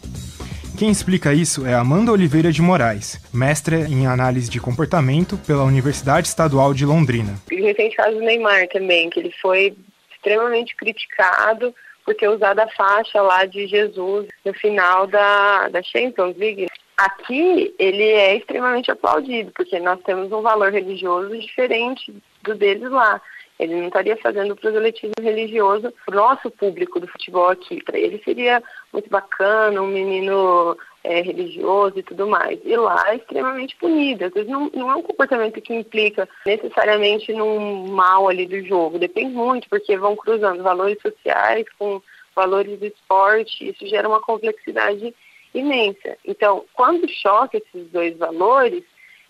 Quem explica isso é Amanda Oliveira de Moraes, mestra em análise de comportamento pela Universidade Estadual de Londrina. E recente caso do Neymar também, que ele foi extremamente criticado por ter usado a faixa lá de Jesus no final da Champions League. Aqui ele é extremamente aplaudido, porque nós temos um valor religioso diferente do deles lá. Ele não estaria fazendo proselitismo religioso para o nosso público do futebol aqui. Para ele seria muito bacana, um menino religioso e tudo mais. E lá é extremamente punido. Às vezes não é um comportamento que implica necessariamente num mal ali do jogo. Depende muito, porque vão cruzando valores sociais com valores do esporte. E isso gera uma complexidade imensa. Então, quando choca esses dois valores,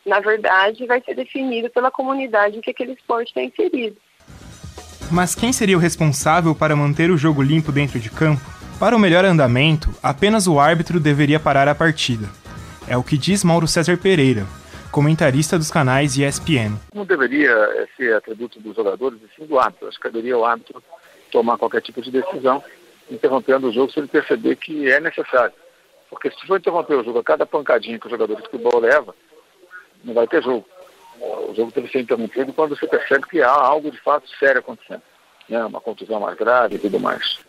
na verdade vai ser definido pela comunidade em que aquele esporte está inserido. Mas quem seria o responsável para manter o jogo limpo dentro de campo? Para o melhor andamento, apenas o árbitro deveria parar a partida. É o que diz Mauro César Pereira, comentarista dos canais ESPN. Não deveria ser atributo dos jogadores e sim do árbitro. Acho que caberia o árbitro tomar qualquer tipo de decisão, interrompendo o jogo se ele perceber que é necessário. Porque se for interromper o jogo a cada pancadinha que o jogador de futebol leva, não vai ter jogo. O jogo deve ser interrompido quando você percebe que há algo de fato sério acontecendo, né? Uma contusão mais grave e tudo mais.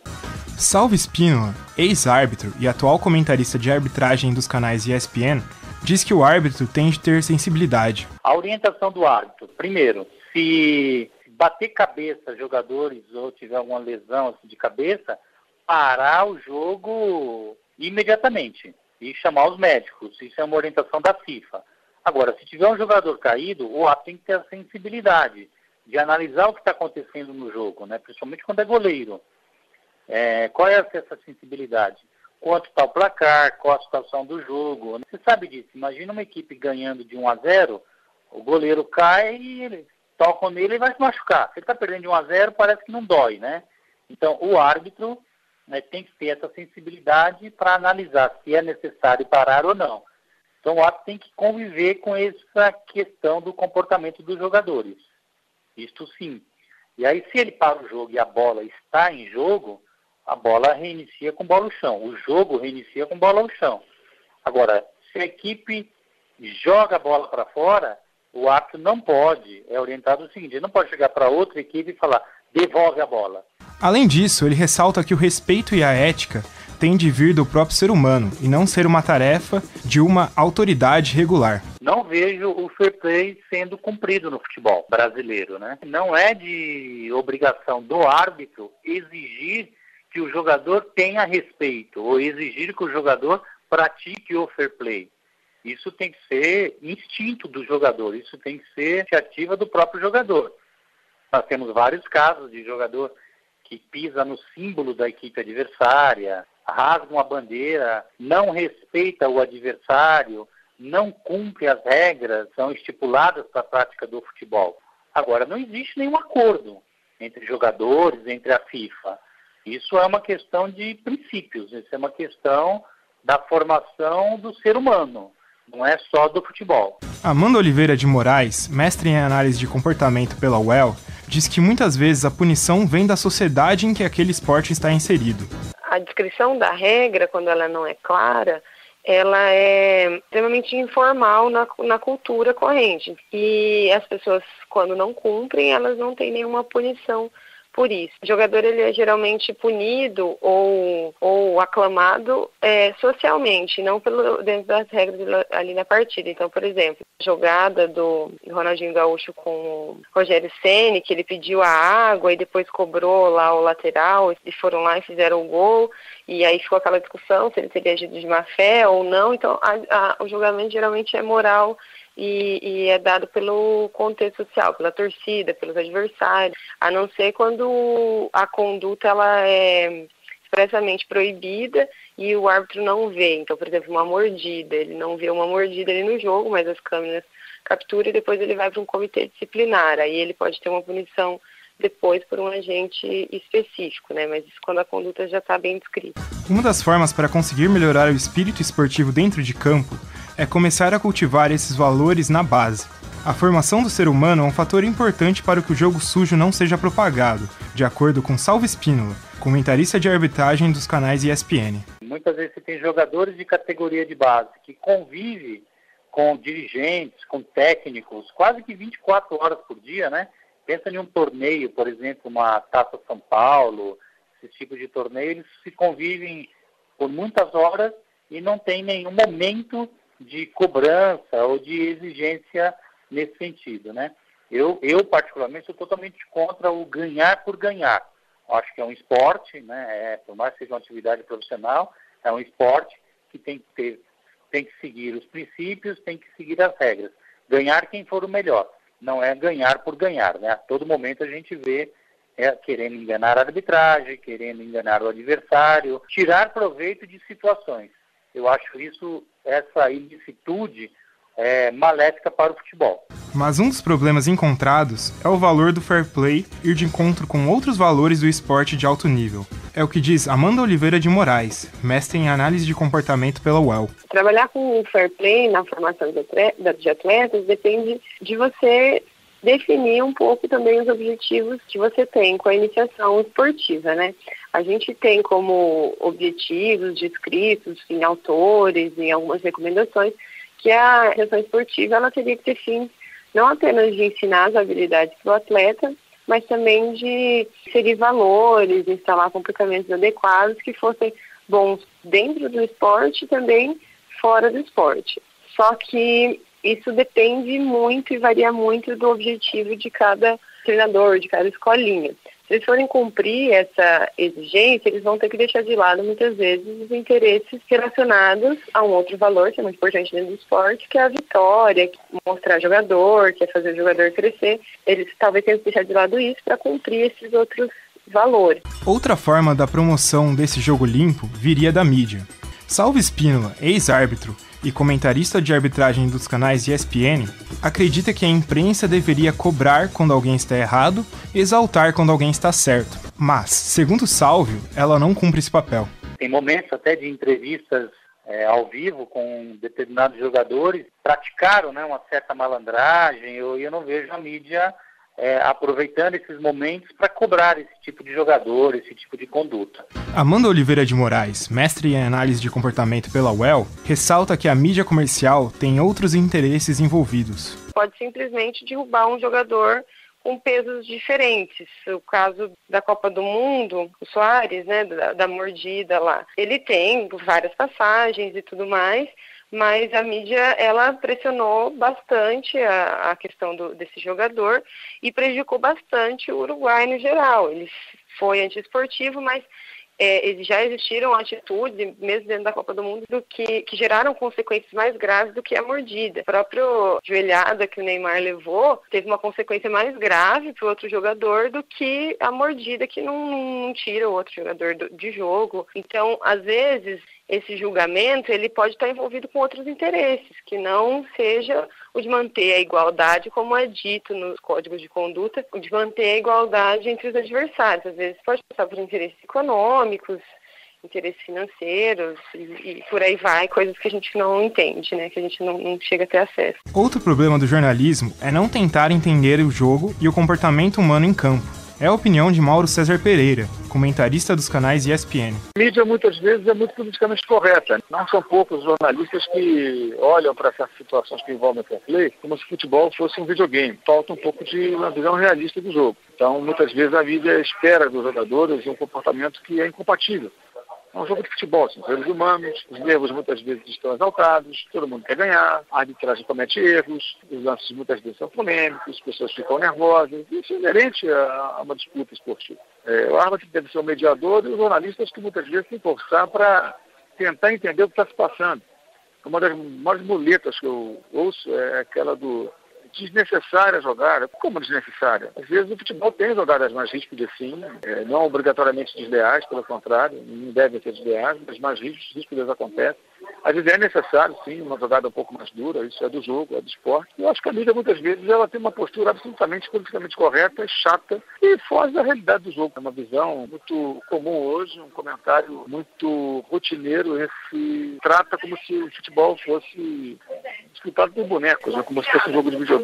Salvo Spínola, ex-árbitro e atual comentarista de arbitragem dos canais ESPN, diz que o árbitro tem de ter sensibilidade. A orientação do árbitro, primeiro, se bater cabeça jogadores ou tiver alguma lesão assim, de cabeça, parar o jogo imediatamente e chamar os médicos. Isso é uma orientação da FIFA. Agora, se tiver um jogador caído, o árbitro tem que ter a sensibilidade de analisar o que está acontecendo no jogo, né? Principalmente quando é goleiro. Qual é essa sensibilidade? Quanto está o placar, qual a situação do jogo. Você sabe disso. Imagina uma equipe ganhando de 1-0, o goleiro cai e ele toca nele e vai se machucar. Se ele está perdendo de 1-0, parece que não dói, né? Então, o árbitro, né, tem que ter essa sensibilidade para analisar se é necessário parar ou não. Então o árbitro tem que conviver com essa questão do comportamento dos jogadores. Isto sim. E aí se ele para o jogo e a bola está em jogo, a bola reinicia com bola ao chão. O jogo reinicia com bola ao chão. Agora, se a equipe joga a bola para fora, o árbitro não pode, é orientado o seguinte, ele não pode chegar para outra equipe e falar, devolve a bola. Além disso, ele ressalta que o respeito e a ética têm de vir do próprio ser humano e não ser uma tarefa de uma autoridade regular. Não vejo o fair play sendo cumprido no futebol brasileiro, né? Não é de obrigação do árbitro exigir que o jogador tenha respeito ou exigir que o jogador pratique o fair play. Isso tem que ser instinto do jogador, isso tem que ser iniciativa do próprio jogador. Nós temos vários casos de jogador que pisa no símbolo da equipe adversária, rasga uma bandeira, não respeita o adversário, não cumpre as regras que são estipuladas para a prática do futebol. Agora, não existe nenhum acordo entre jogadores, entre a FIFA. Isso é uma questão de princípios, isso é uma questão da formação do ser humano, não é só do futebol. Amanda Oliveira de Moraes, mestre em análise de comportamento pela UEL, diz que muitas vezes a punição vem da sociedade em que aquele esporte está inserido. A descrição da regra, quando ela não é clara, ela é extremamente informal na cultura corrente. E as pessoas, quando não cumprem, elas não têm nenhuma punição por isso. O jogador ele é geralmente punido ou aclamado socialmente, não dentro das regras ali na partida. Então, por exemplo, a jogada do Ronaldinho Gaúcho com o Rogério Ceni, que ele pediu a água e depois cobrou lá o lateral, e foram lá e fizeram o gol, e aí ficou aquela discussão se ele teria agido de má fé ou não. Então, o julgamento geralmente é moral e é dado pelo contexto social, pela torcida, pelos adversários, a não ser quando a conduta ela é expressamente proibida e o árbitro não vê. Então, por exemplo, uma mordida, ele não vê uma mordida ali no jogo, mas as câmeras capturam e depois ele vai para um comitê disciplinar. Aí ele pode ter uma punição depois por um agente específico, né? Mas isso quando a conduta já está bem descrita. Uma das formas para conseguir melhorar o espírito esportivo dentro de campo é começar a cultivar esses valores na base. A formação do ser humano é um fator importante para que o jogo sujo não seja propagado, de acordo com Salvo Spínola, comentarista de arbitragem dos canais ESPN. Muitas vezes você tem jogadores de categoria de base que convivem com dirigentes, com técnicos, quase que 24 horas por dia, né? Pensa em um torneio, por exemplo, uma Taça São Paulo, esses tipos de torneio, eles se convivem por muitas horas e não tem nenhum momento de cobrança ou de exigência nesse sentido, né? Eu particularmente, sou totalmente contra o ganhar por ganhar. Acho que é um esporte, né? Por mais que seja uma atividade profissional, é um esporte que tem que seguir os princípios, tem que seguir as regras. Ganhar quem for o melhor, não é ganhar por ganhar, né? A todo momento a gente vê querendo enganar a arbitragem, querendo enganar o adversário, tirar proveito de situações. Eu acho essa ilicitude maléfica para o futebol. Mas um dos problemas encontrados é o valor do fair play ir de encontro com outros valores do esporte de alto nível. É o que diz Amanda Oliveira de Moraes, mestre em análise de comportamento pela UEL. Trabalhar com o fair play na formação de atletas depende de você definir um pouco também os objetivos que você tem com a iniciação esportiva, né? A gente tem como objetivos descritos em autores, em algumas recomendações, que a iniciação esportiva ela teria que ter fins não apenas de ensinar as habilidades para o atleta, mas também de inserir valores, instalar comportamentos adequados que fossem bons dentro do esporte e também fora do esporte. Só que isso depende muito e varia muito do objetivo de cada treinador, de cada escolinha. Se eles forem cumprir essa exigência, eles vão ter que deixar de lado, muitas vezes, os interesses relacionados a um outro valor, que é muito importante dentro do esporte, que é a vitória, que mostrar jogador, que é fazer o jogador crescer. Eles talvez tenham que deixar de lado isso para cumprir esses outros valores. Outra forma da promoção desse jogo limpo viria da mídia. Salvo Spínola, ex-árbitro e comentarista de arbitragem dos canais ESPN, acredita que a imprensa deveria cobrar quando alguém está errado e exaltar quando alguém está certo. Mas, segundo Sálvio, ela não cumpre esse papel. Tem momentos até de entrevistas ao vivo com determinados jogadores praticaram, né, uma certa malandragem, eu não vejo a mídia aproveitando esses momentos para cobrar esse tipo de jogador, esse tipo de conduta. Amanda Oliveira de Moraes, mestre em análise de comportamento pela UEL, ressalta que a mídia comercial tem outros interesses envolvidos. Pode simplesmente derrubar um jogador com pesos diferentes. O caso da Copa do Mundo, o Soares, né, da mordida lá, ele tem várias passagens e tudo mais, mas a mídia, ela pressionou bastante a questão desse jogador e prejudicou bastante o Uruguai no geral. Ele foi antiesportivo, mas já existiram atitudes, mesmo dentro da Copa do Mundo, que geraram consequências mais graves do que a mordida. A própria joelhada que o Neymar levou teve uma consequência mais grave para o outro jogador do que a mordida que não tira o outro jogador de jogo. Então, às vezes, esse julgamento ele pode estar envolvido com outros interesses, que não seja o de manter a igualdade, como é dito nos códigos de conduta, o de manter a igualdade entre os adversários. Às vezes pode passar por interesses econômicos, interesses financeiros e por aí vai, coisas que a gente não entende, né? Que a gente não chega a ter acesso. Outro problema do jornalismo é não tentar entender o jogo e o comportamento humano em campo. É a opinião de Mauro César Pereira, comentarista dos canais ESPN. A mídia muitas vezes é muito politicamente correta. Não são poucos jornalistas que olham para essas situações que envolvem o fair play como se o futebol fosse um videogame. Falta um pouco de uma visão realista do jogo. Então, muitas vezes a mídia espera dos jogadores um comportamento que é incompatível. É um jogo de futebol, são seres humanos, os nervos muitas vezes estão exaltados, todo mundo quer ganhar, a arbitragem comete erros, os lances muitas vezes são polêmicos, as pessoas ficam nervosas, isso é inerente a uma disputa esportiva. O árbitro deve ser o mediador e os jornalistas que muitas vezes têm que forçar para tentar entender o que está se passando. Uma das maiores muletas que eu ouço é aquela do desnecessária jogar. Como desnecessária? Às vezes o futebol tem jogadas mais ríspidas, sim, não obrigatoriamente desleais, pelo contrário, não devem ser desleais, mas mais ríspidas acontecem. Às vezes é necessário, sim, uma jogada um pouco mais dura, isso é do jogo, é do esporte. Eu acho que a mídia, muitas vezes, ela tem uma postura absolutamente politicamente correta, chata e foge da realidade do jogo. É uma visão muito comum hoje, um comentário muito rotineiro, se trata como se o futebol fosse disputado por bonecos, né? Como se fosse um jogo de videogame.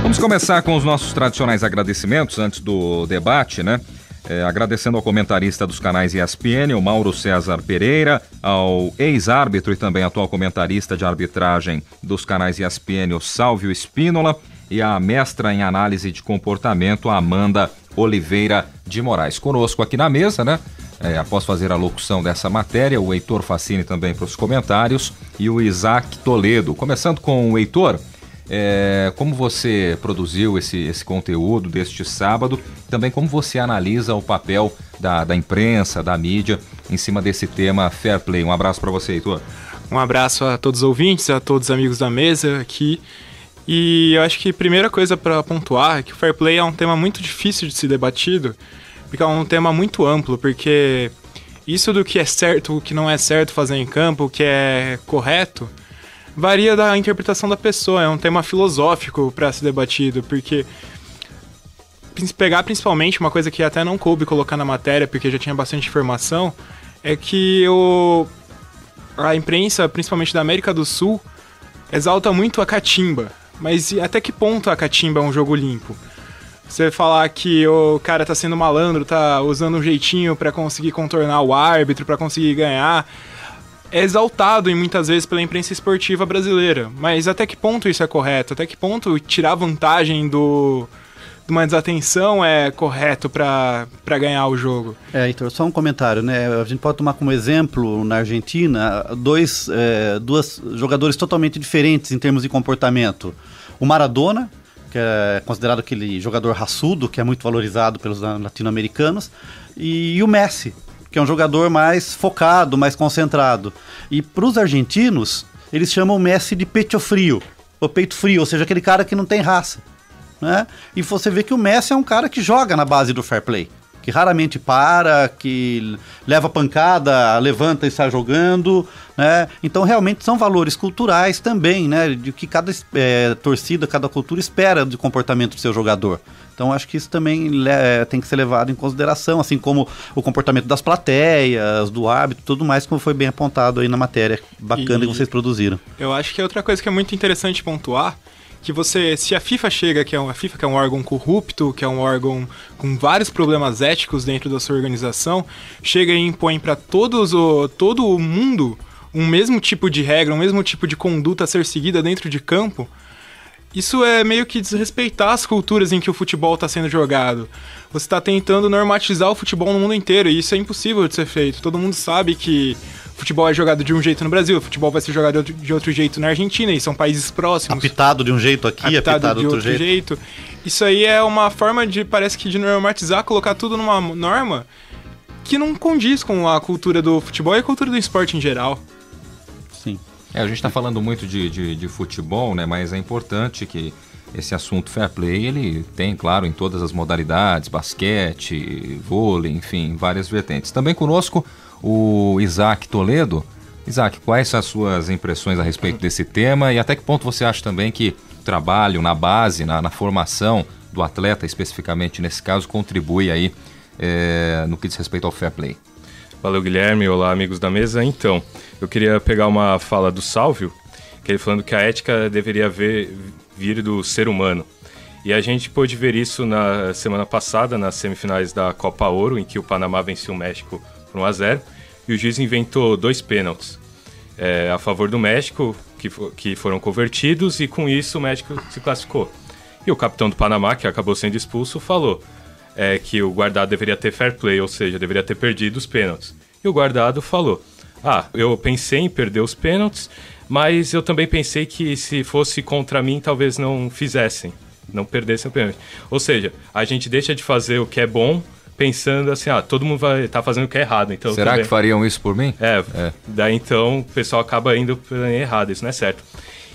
Vamos começar com os nossos tradicionais agradecimentos antes do debate, né? Agradecendo ao comentarista dos canais ESPN, o Mauro César Pereira, ao ex-árbitro e também atual comentarista de arbitragem dos canais ESPN, o Sálvio Spínola, e à mestra em análise de comportamento, a Amanda Oliveira de Moraes. Conosco aqui na mesa, né? Após fazer a locução dessa matéria, o Heitor Facini também para os comentários e o Isaac Toledo. Começando com o Heitor, como você produziu esse conteúdo deste sábado, também como você analisa o papel da imprensa, da mídia, em cima desse tema Fair Play. Um abraço para você, Heitor. Um abraço a todos os ouvintes, a todos os amigos da mesa aqui. E eu acho que a primeira coisa para pontuar é que o Fair Play é um tema muito difícil de ser debatido, porque é um tema muito amplo, porque isso do que é certo, o que não é certo fazer em campo, o que é correto, varia da interpretação da pessoa. É um tema filosófico para ser debatido, porque pegar principalmente uma coisa que até não coube colocar na matéria, porque já tinha bastante informação, é que a imprensa, principalmente da América do Sul, exalta muito a catimba. Mas até que ponto a catimba é um jogo limpo? Você falar que o cara tá sendo malandro, tá usando um jeitinho pra conseguir contornar o árbitro, pra conseguir ganhar, é exaltado muitas vezes pela imprensa esportiva brasileira. Mas até que ponto isso é correto? Até que ponto tirar vantagem de uma desatenção é correto pra ganhar o jogo? Heitor, só um comentário, né? A gente pode tomar como exemplo, na Argentina, dois jogadores totalmente diferentes em termos de comportamento. O Maradona, que é considerado aquele jogador raçudo, que é muito valorizado pelos latino-americanos, e o Messi, que é um jogador mais focado, mais concentrado. E para os argentinos, eles chamam o Messi de pecho frio, ou peito frio, ou seja, aquele cara que não tem raça, né? E você vê que o Messi é um cara que joga na base do fair play, que raramente para, que leva pancada, levanta e sai jogando, né? Então realmente são valores culturais também, né? De que cada torcida, cada cultura espera do comportamento do seu jogador. Então acho que isso também tem que ser levado em consideração, assim como o comportamento das plateias, do árbitro, tudo mais, como foi bem apontado aí na matéria bacana que vocês produziram. Eu acho que outra coisa que é muito interessante pontuar, que se a FIFA chega, que é um órgão corrupto, que é um órgão com vários problemas éticos dentro da sua organização, chega e impõe para todo o mundo um mesmo tipo de regra, um mesmo tipo de conduta a ser seguida dentro de campo, isso é meio que desrespeitar as culturas em que o futebol está sendo jogado. Você está tentando normatizar o futebol no mundo inteiro, e isso é impossível de ser feito. Todo mundo sabe que futebol é jogado de um jeito no Brasil, o futebol vai ser jogado de outro jeito na Argentina, e são países próximos. Apitado de um jeito aqui, apitado de outro jeito. Isso aí é uma forma parece que de normatizar, colocar tudo numa norma que não condiz com a cultura do futebol e a cultura do esporte em geral. Sim. A gente está falando muito de futebol, né? Mas é importante que esse assunto fair play, ele tem, claro, em todas as modalidades, basquete, vôlei, enfim, várias vertentes. Também conosco o Isaac Toledo. Isaac, quais são as suas impressões a respeito desse tema e até que ponto você acha também que o trabalho na base, na formação do atleta, especificamente nesse caso, contribui aí no que diz respeito ao fair play? Valeu, Guilherme. Olá, amigos da mesa. Então, eu queria pegar uma fala do Sálvio, que ele falando que a ética deveria vir do ser humano. E a gente pôde ver isso na semana passada, nas semifinais da Copa Ouro, em que o Panamá venceu o México por 1-0, e o juiz inventou 2 pênaltis a favor do México, que foram convertidos, e com isso o México se classificou. E o capitão do Panamá, que acabou sendo expulso, falou que o guardado deveria ter fair play, ou seja, deveria ter perdido os pênaltis. E o guardado falou, eu pensei em perder os pênaltis, mas eu também pensei que se fosse contra mim, talvez não não perdessem o pênalti. Ou seja, a gente deixa de fazer o que é bom, pensando assim, todo mundo vai estar fazendo o que é errado. Então, será que fariam isso por mim? Daí então o pessoal acaba indo pelo errado, isso não é certo.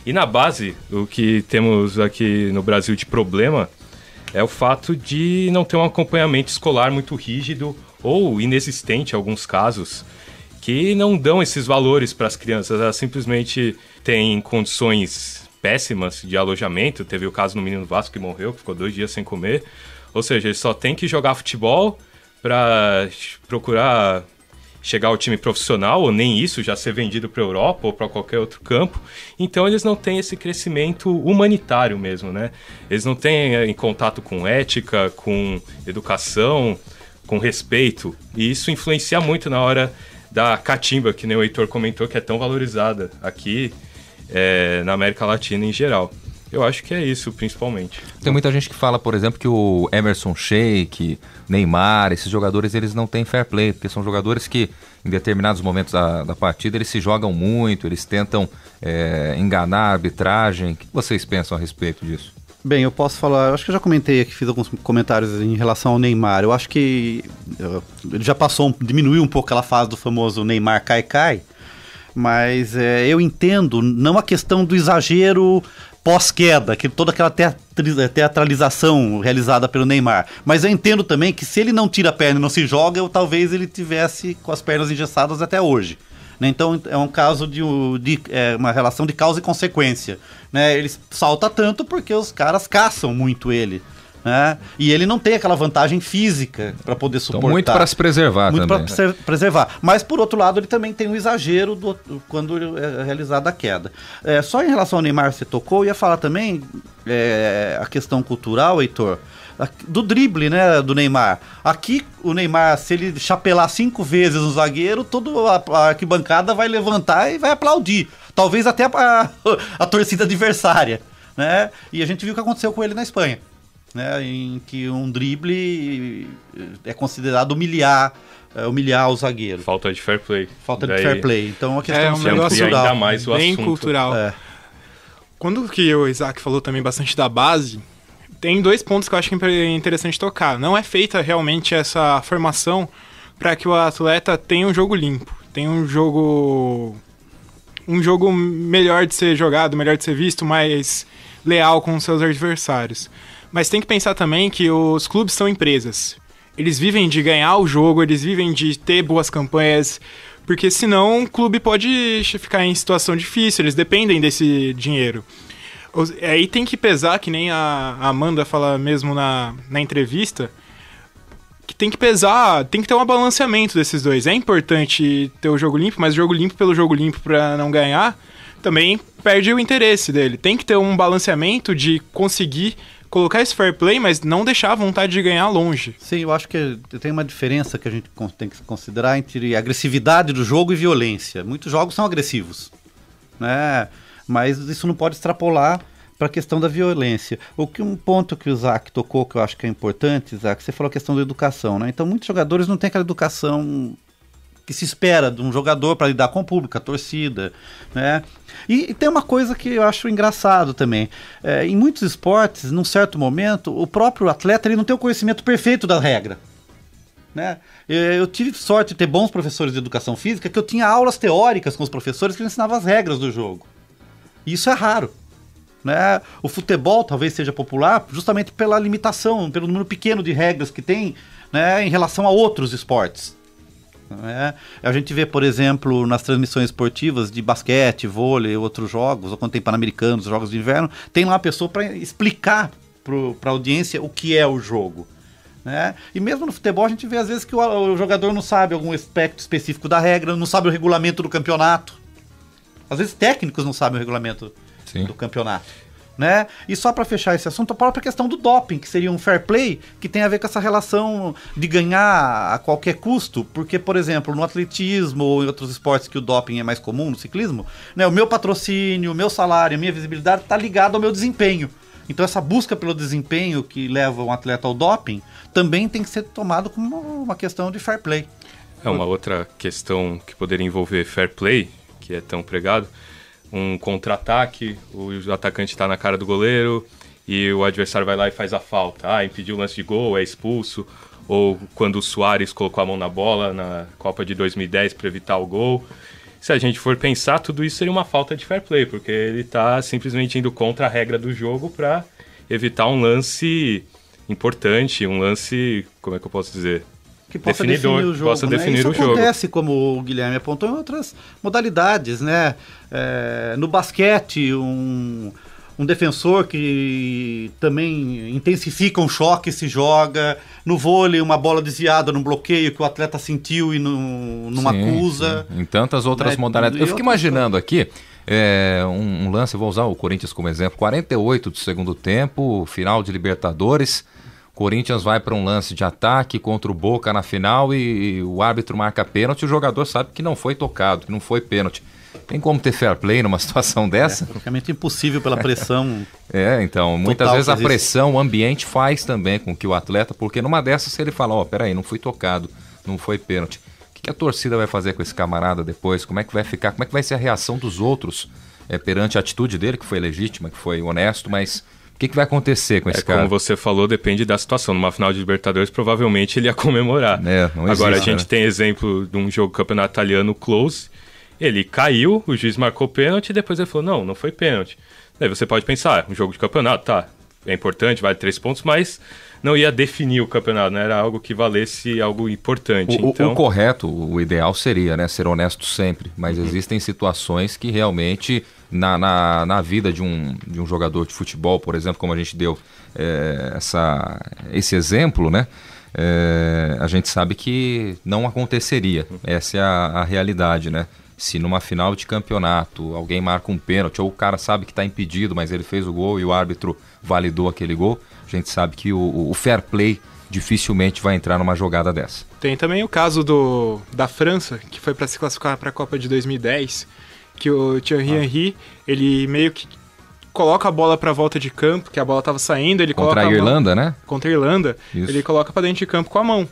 E na base, o que temos aqui no Brasil de problema é o fato de não ter um acompanhamento escolar muito rígido ou inexistente em alguns casos, que não dão esses valores para as crianças. Elas simplesmente têm condições péssimas de alojamento. Teve o caso no menino Vasco que morreu, que ficou 2 dias sem comer. Ou seja, eles só têm que jogar futebol para procurar chegar ao time profissional, ou nem isso, já ser vendido para a Europa ou para qualquer outro campo. Então eles não têm esse crescimento humanitário mesmo, né? Eles não têm em contato com ética, com educação, com respeito. E isso influencia muito na hora da catimba, que nem o Heitor comentou, que é tão valorizada aqui na América Latina em geral. Eu acho que é isso, principalmente. Tem muita gente que fala, por exemplo, que o Emerson Sheik, Neymar, esses jogadores, eles não têm fair play, porque são jogadores que, em determinados momentos da partida, eles se jogam muito, eles tentam enganar a arbitragem. O que vocês pensam a respeito disso? Bem, eu posso falar, eu acho que eu já comentei aqui, fiz alguns comentários em relação ao Neymar. Eu acho que ele já diminuiu um pouco aquela fase do famoso Neymar cai-cai, mas eu entendo, não a questão do exagero pós-queda, que toda aquela teatralização realizada pelo Neymar. Mas eu entendo também que se ele não tira a perna e não se joga, talvez ele tivesse com as pernas engessadas até hoje. Né? Então é um caso de uma relação de causa e consequência. Né? Ele salta tanto porque os caras caçam muito ele. Né? E ele não tem aquela vantagem física para poder suportar. Então, muito para se preservar também. Muito para preservar. Mas, por outro lado, ele também tem um exagero quando é realizada a queda. Só em relação ao Neymar, você tocou, eu ia falar também a questão cultural, Heitor, do drible, né, do Neymar. Aqui, o Neymar, se ele chapelar 5 vezes no zagueiro, toda a arquibancada vai levantar e vai aplaudir. Talvez até a torcida adversária. Né? E a gente viu o que aconteceu com ele na Espanha. Né, em que um drible é considerado humilhar o zagueiro. Falta de fair play. Falta de fair play. Então a questão um negócio cultural, ainda mais o bem assunto. Cultural. Quando que o Isaac falou também bastante da base, tem 2 pontos que eu acho que é interessante tocar. Não é feita realmente essa formação para que o atleta tenha um jogo limpo, tenha um jogo melhor de ser jogado, melhor de ser visto, mais leal com os seus adversários. Mas tem que pensar também que os clubes são empresas. Eles vivem de ganhar o jogo, eles vivem de ter boas campanhas, porque senão o clube pode ficar em situação difícil, eles dependem desse dinheiro. Aí tem que pesar, que nem a Amanda fala mesmo na entrevista, que tem que pesar, tem que ter um balanceamento desses dois. É importante ter o jogo limpo, mas o jogo limpo pelo jogo limpo para não ganhar, também perde o interesse dele. Tem que ter um balanceamento de conseguir colocar esse fair play, mas não deixar a vontade de ganhar longe. Sim, eu acho que tem uma diferença que a gente tem que considerar entre agressividade do jogo e violência. Muitos jogos são agressivos, né? Mas isso não pode extrapolar para a questão da violência. Um ponto que o Isaac tocou, que eu acho que é importante, Isaac, você falou a questão da educação, né? Então muitos jogadores não têm aquela educação que se espera de um jogador para lidar com o público, a torcida, né? E tem uma coisa que eu acho engraçado também. Em muitos esportes, num certo momento, o próprio atleta ele não tem o conhecimento perfeito da regra. Né? Eu tive sorte de ter bons professores de educação física, que eu tinha aulas teóricas com os professores que ensinavam as regras do jogo. E isso é raro. Né? O futebol talvez seja popular justamente pela limitação, pelo número pequeno de regras que tem, né, em relação a outros esportes. A gente vê, por exemplo, nas transmissões esportivas de basquete, vôlei, outros jogos, ou quando tem Pan-Americanos, jogos de inverno, tem lá uma pessoa para explicar para a audiência o que é o jogo. Né? E mesmo no futebol a gente vê às vezes que o jogador não sabe algum aspecto específico da regra, não sabe o regulamento do campeonato. Às vezes técnicos não sabem o regulamento do campeonato. Né? E só para fechar esse assunto, a própria questão do doping, que seria um fair play, que tem a ver com essa relação de ganhar a qualquer custo, porque, por exemplo, no atletismo ou em outros esportes que o doping é mais comum, no ciclismo, né, o meu patrocínio, o meu salário, a minha visibilidade está ligado ao meu desempenho. Então essa busca pelo desempenho que leva um atleta ao doping também tem que ser tomado como uma questão de fair play. Uma outra questão que poderia envolver fair play, que é tão pregado, um contra-ataque, o atacante está na cara do goleiro e o adversário vai lá e faz a falta. Impediu o lance de gol, é expulso. Ou quando o Suárez colocou a mão na bola na Copa de 2010 para evitar o gol. Se a gente for pensar, tudo isso seria uma falta de fair play, porque ele está simplesmente indo contra a regra do jogo para evitar um lance importante, um lance, como é que eu posso dizer? Que possa definir o jogo. Possa definir Isso o jogo. Acontece, como o Guilherme apontou, em outras modalidades, né? No basquete, um defensor que também intensifica um choque se joga. No vôlei, uma bola desviada num bloqueio que o atleta sentiu e não acusa. Sim. Em tantas outras modalidades. Eu fico imaginando aqui um lance, eu vou usar o Corinthians como exemplo, 48 do segundo tempo, final de Libertadores. Corinthians vai para um lance de ataque contra o Boca na final e o árbitro marca pênalti, o jogador sabe que não foi tocado, que não foi pênalti. Tem como ter fair play numa situação dessa? É praticamente impossível pela pressão. Então, muitas vezes a pressão, o ambiente faz também com que o atleta, porque numa dessas, se ele fala, peraí, não fui tocado, não foi pênalti, o que a torcida vai fazer com esse camarada depois? Como é que vai ficar? Como é que vai ser a reação dos outros perante a atitude dele, que foi legítima, que foi honesto, mas o que vai acontecer com esse cara? Como você falou, depende da situação. Numa final de Libertadores, provavelmente ele ia comemorar. Não existe, agora, a gente tem exemplo de um jogo campeonato italiano close. Ele caiu, o juiz marcou pênalti e depois ele falou, não foi pênalti. Daí você pode pensar, um jogo de campeonato, tá, é importante, vale 3 pontos, mas não ia definir o campeonato, não era algo que valesse algo importante. O correto, o ideal seria, né, ser honesto sempre, mas existem situações que realmente, na vida de um jogador de futebol, por exemplo, como a gente deu esse exemplo, né, a gente sabe que não aconteceria, essa é a realidade, né? Se numa final de campeonato alguém marca um pênalti, ou o cara sabe que está impedido, mas ele fez o gol e o árbitro validou aquele gol, a gente sabe que o fair play dificilmente vai entrar numa jogada dessa. Tem também o caso da França, que foi para se classificar para a Copa de 2010, que o Thierry Henry, ele meio que coloca a bola para a volta de campo, que a bola estava saindo, ele contra coloca a Irlanda, né? Contra a Irlanda, isso. Ele coloca para dentro de campo com a mão.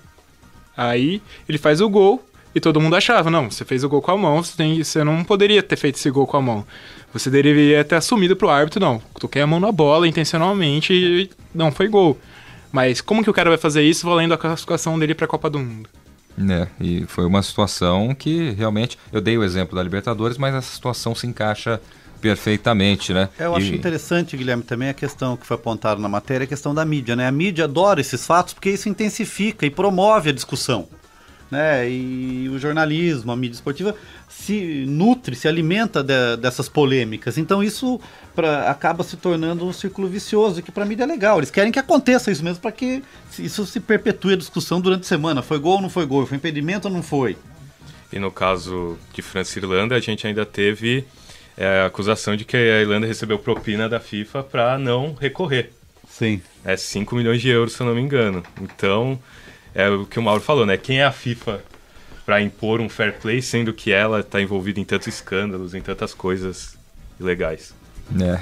Aí ele faz o gol. E todo mundo achava, não, você fez o gol com a mão, você não poderia ter feito esse gol com a mão. Você deveria ter assumido pro árbitro, não, toquei a mão na bola intencionalmente e não foi gol. Mas como que o cara vai fazer isso valendo a classificação dele pra Copa do Mundo? E foi uma situação que realmente, eu dei o exemplo da Libertadores, mas essa situação se encaixa perfeitamente, né? Eu acho interessante, Guilherme, também a questão que foi apontada na matéria, a questão da mídia, né? A mídia adora esses fatos porque isso intensifica e promove a discussão. Né? E o jornalismo, a mídia esportiva se nutre, se alimenta dessas polêmicas. Então isso acaba se tornando um círculo vicioso, que para a mídia é legal. Eles querem que aconteça isso mesmo para que isso se perpetue a discussão durante a semana. Foi gol ou não foi gol? Foi impedimento ou não foi? E no caso de França e Irlanda, a gente ainda teve a acusação de que a Irlanda recebeu propina da FIFA para não recorrer. Sim. 5 milhões de euros, se eu não me engano. Então... é o que o Mauro falou, né? Quem é a FIFA para impor um fair play, sendo que ela está envolvida em tantos escândalos, em tantas coisas ilegais?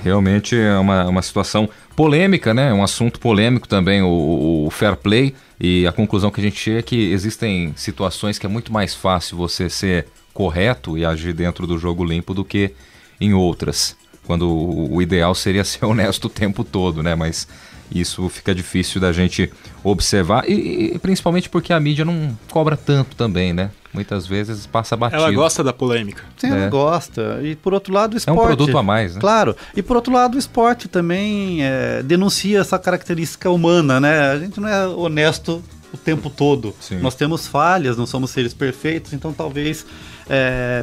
Realmente é uma situação polêmica, né? É um assunto polêmico também, o fair play. E a conclusão que a gente chega é que existem situações que é muito mais fácil você ser correto e agir dentro do jogo limpo do que em outras. Quando o ideal seria ser honesto o tempo todo, né? Mas... isso fica difícil da gente observar e principalmente porque a mídia não cobra tanto também, né? Muitas vezes passa batido. Ela gosta da polêmica. Sim, ela gosta. E por outro lado o esporte... é um produto a mais, né? Claro. E por outro lado o esporte também denuncia essa característica humana, né? A gente não é honesto o tempo todo. Sim. Nós temos falhas, não somos seres perfeitos, então talvez,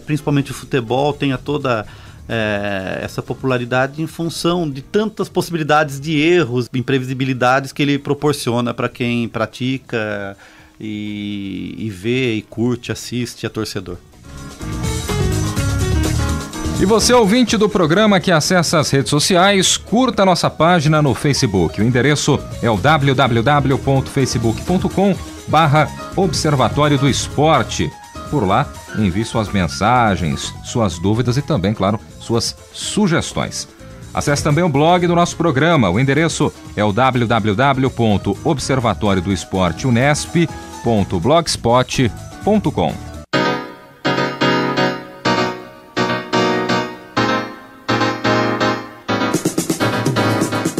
principalmente o futebol, tenha toda... essa popularidade em função de tantas possibilidades de erros, imprevisibilidades que ele proporciona para quem pratica e vê e curte, assiste, é torcedor. E você, ouvinte do programa que acessa as redes sociais, curta a nossa página no Facebook. O endereço é o www.facebook.com/Observatório do Esporte. Por lá, envie suas mensagens, suas dúvidas e também, claro, suas sugestões. Acesse também o blog do nosso programa. O endereço é o www.observatoriodoesporteunesp.blogspot.com.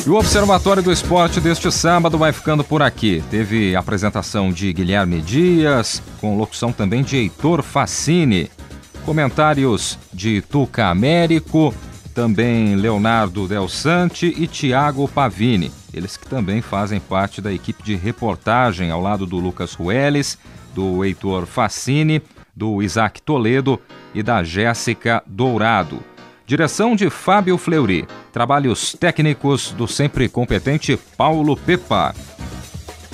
E o Observatório do Esporte deste sábado vai ficando por aqui. Teve apresentação de Guilherme Dias, com locução também de Heitor Facini. Comentários de Tuca Américo, também Leonardo Del Sante e Thiago Pavini. Eles que também fazem parte da equipe de reportagem ao lado do Lucas Rueles, do Heitor Facini, do Isaac Toledo e da Jéssica Dourado. Direção de Fábio Fleury. Trabalhos técnicos do sempre competente Paulo Pepa.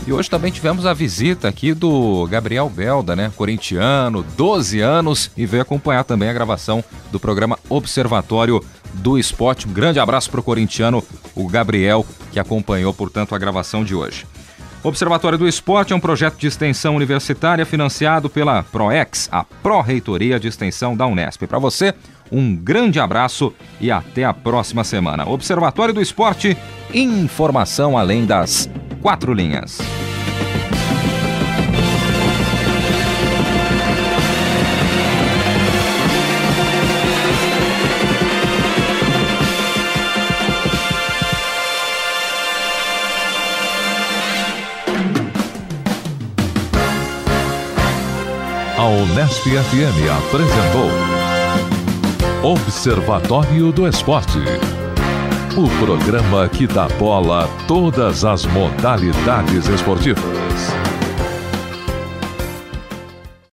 E hoje também tivemos a visita aqui do Gabriel Belda, né? Corintiano, 12 anos, e veio acompanhar também a gravação do programa Observatório do Esporte. Um grande abraço para o corintiano, o Gabriel, que acompanhou, portanto, a gravação de hoje. Observatório do Esporte é um projeto de extensão universitária financiado pela PROEX, a Pró-Reitoria de Extensão da Unesp. Para você, Um grande abraço e até a próxima semana. Observatório do Esporte, informação além das 4 linhas. A Unesp FM apresentou Observatório do Esporte, o programa que dá bola a todas as modalidades esportivas.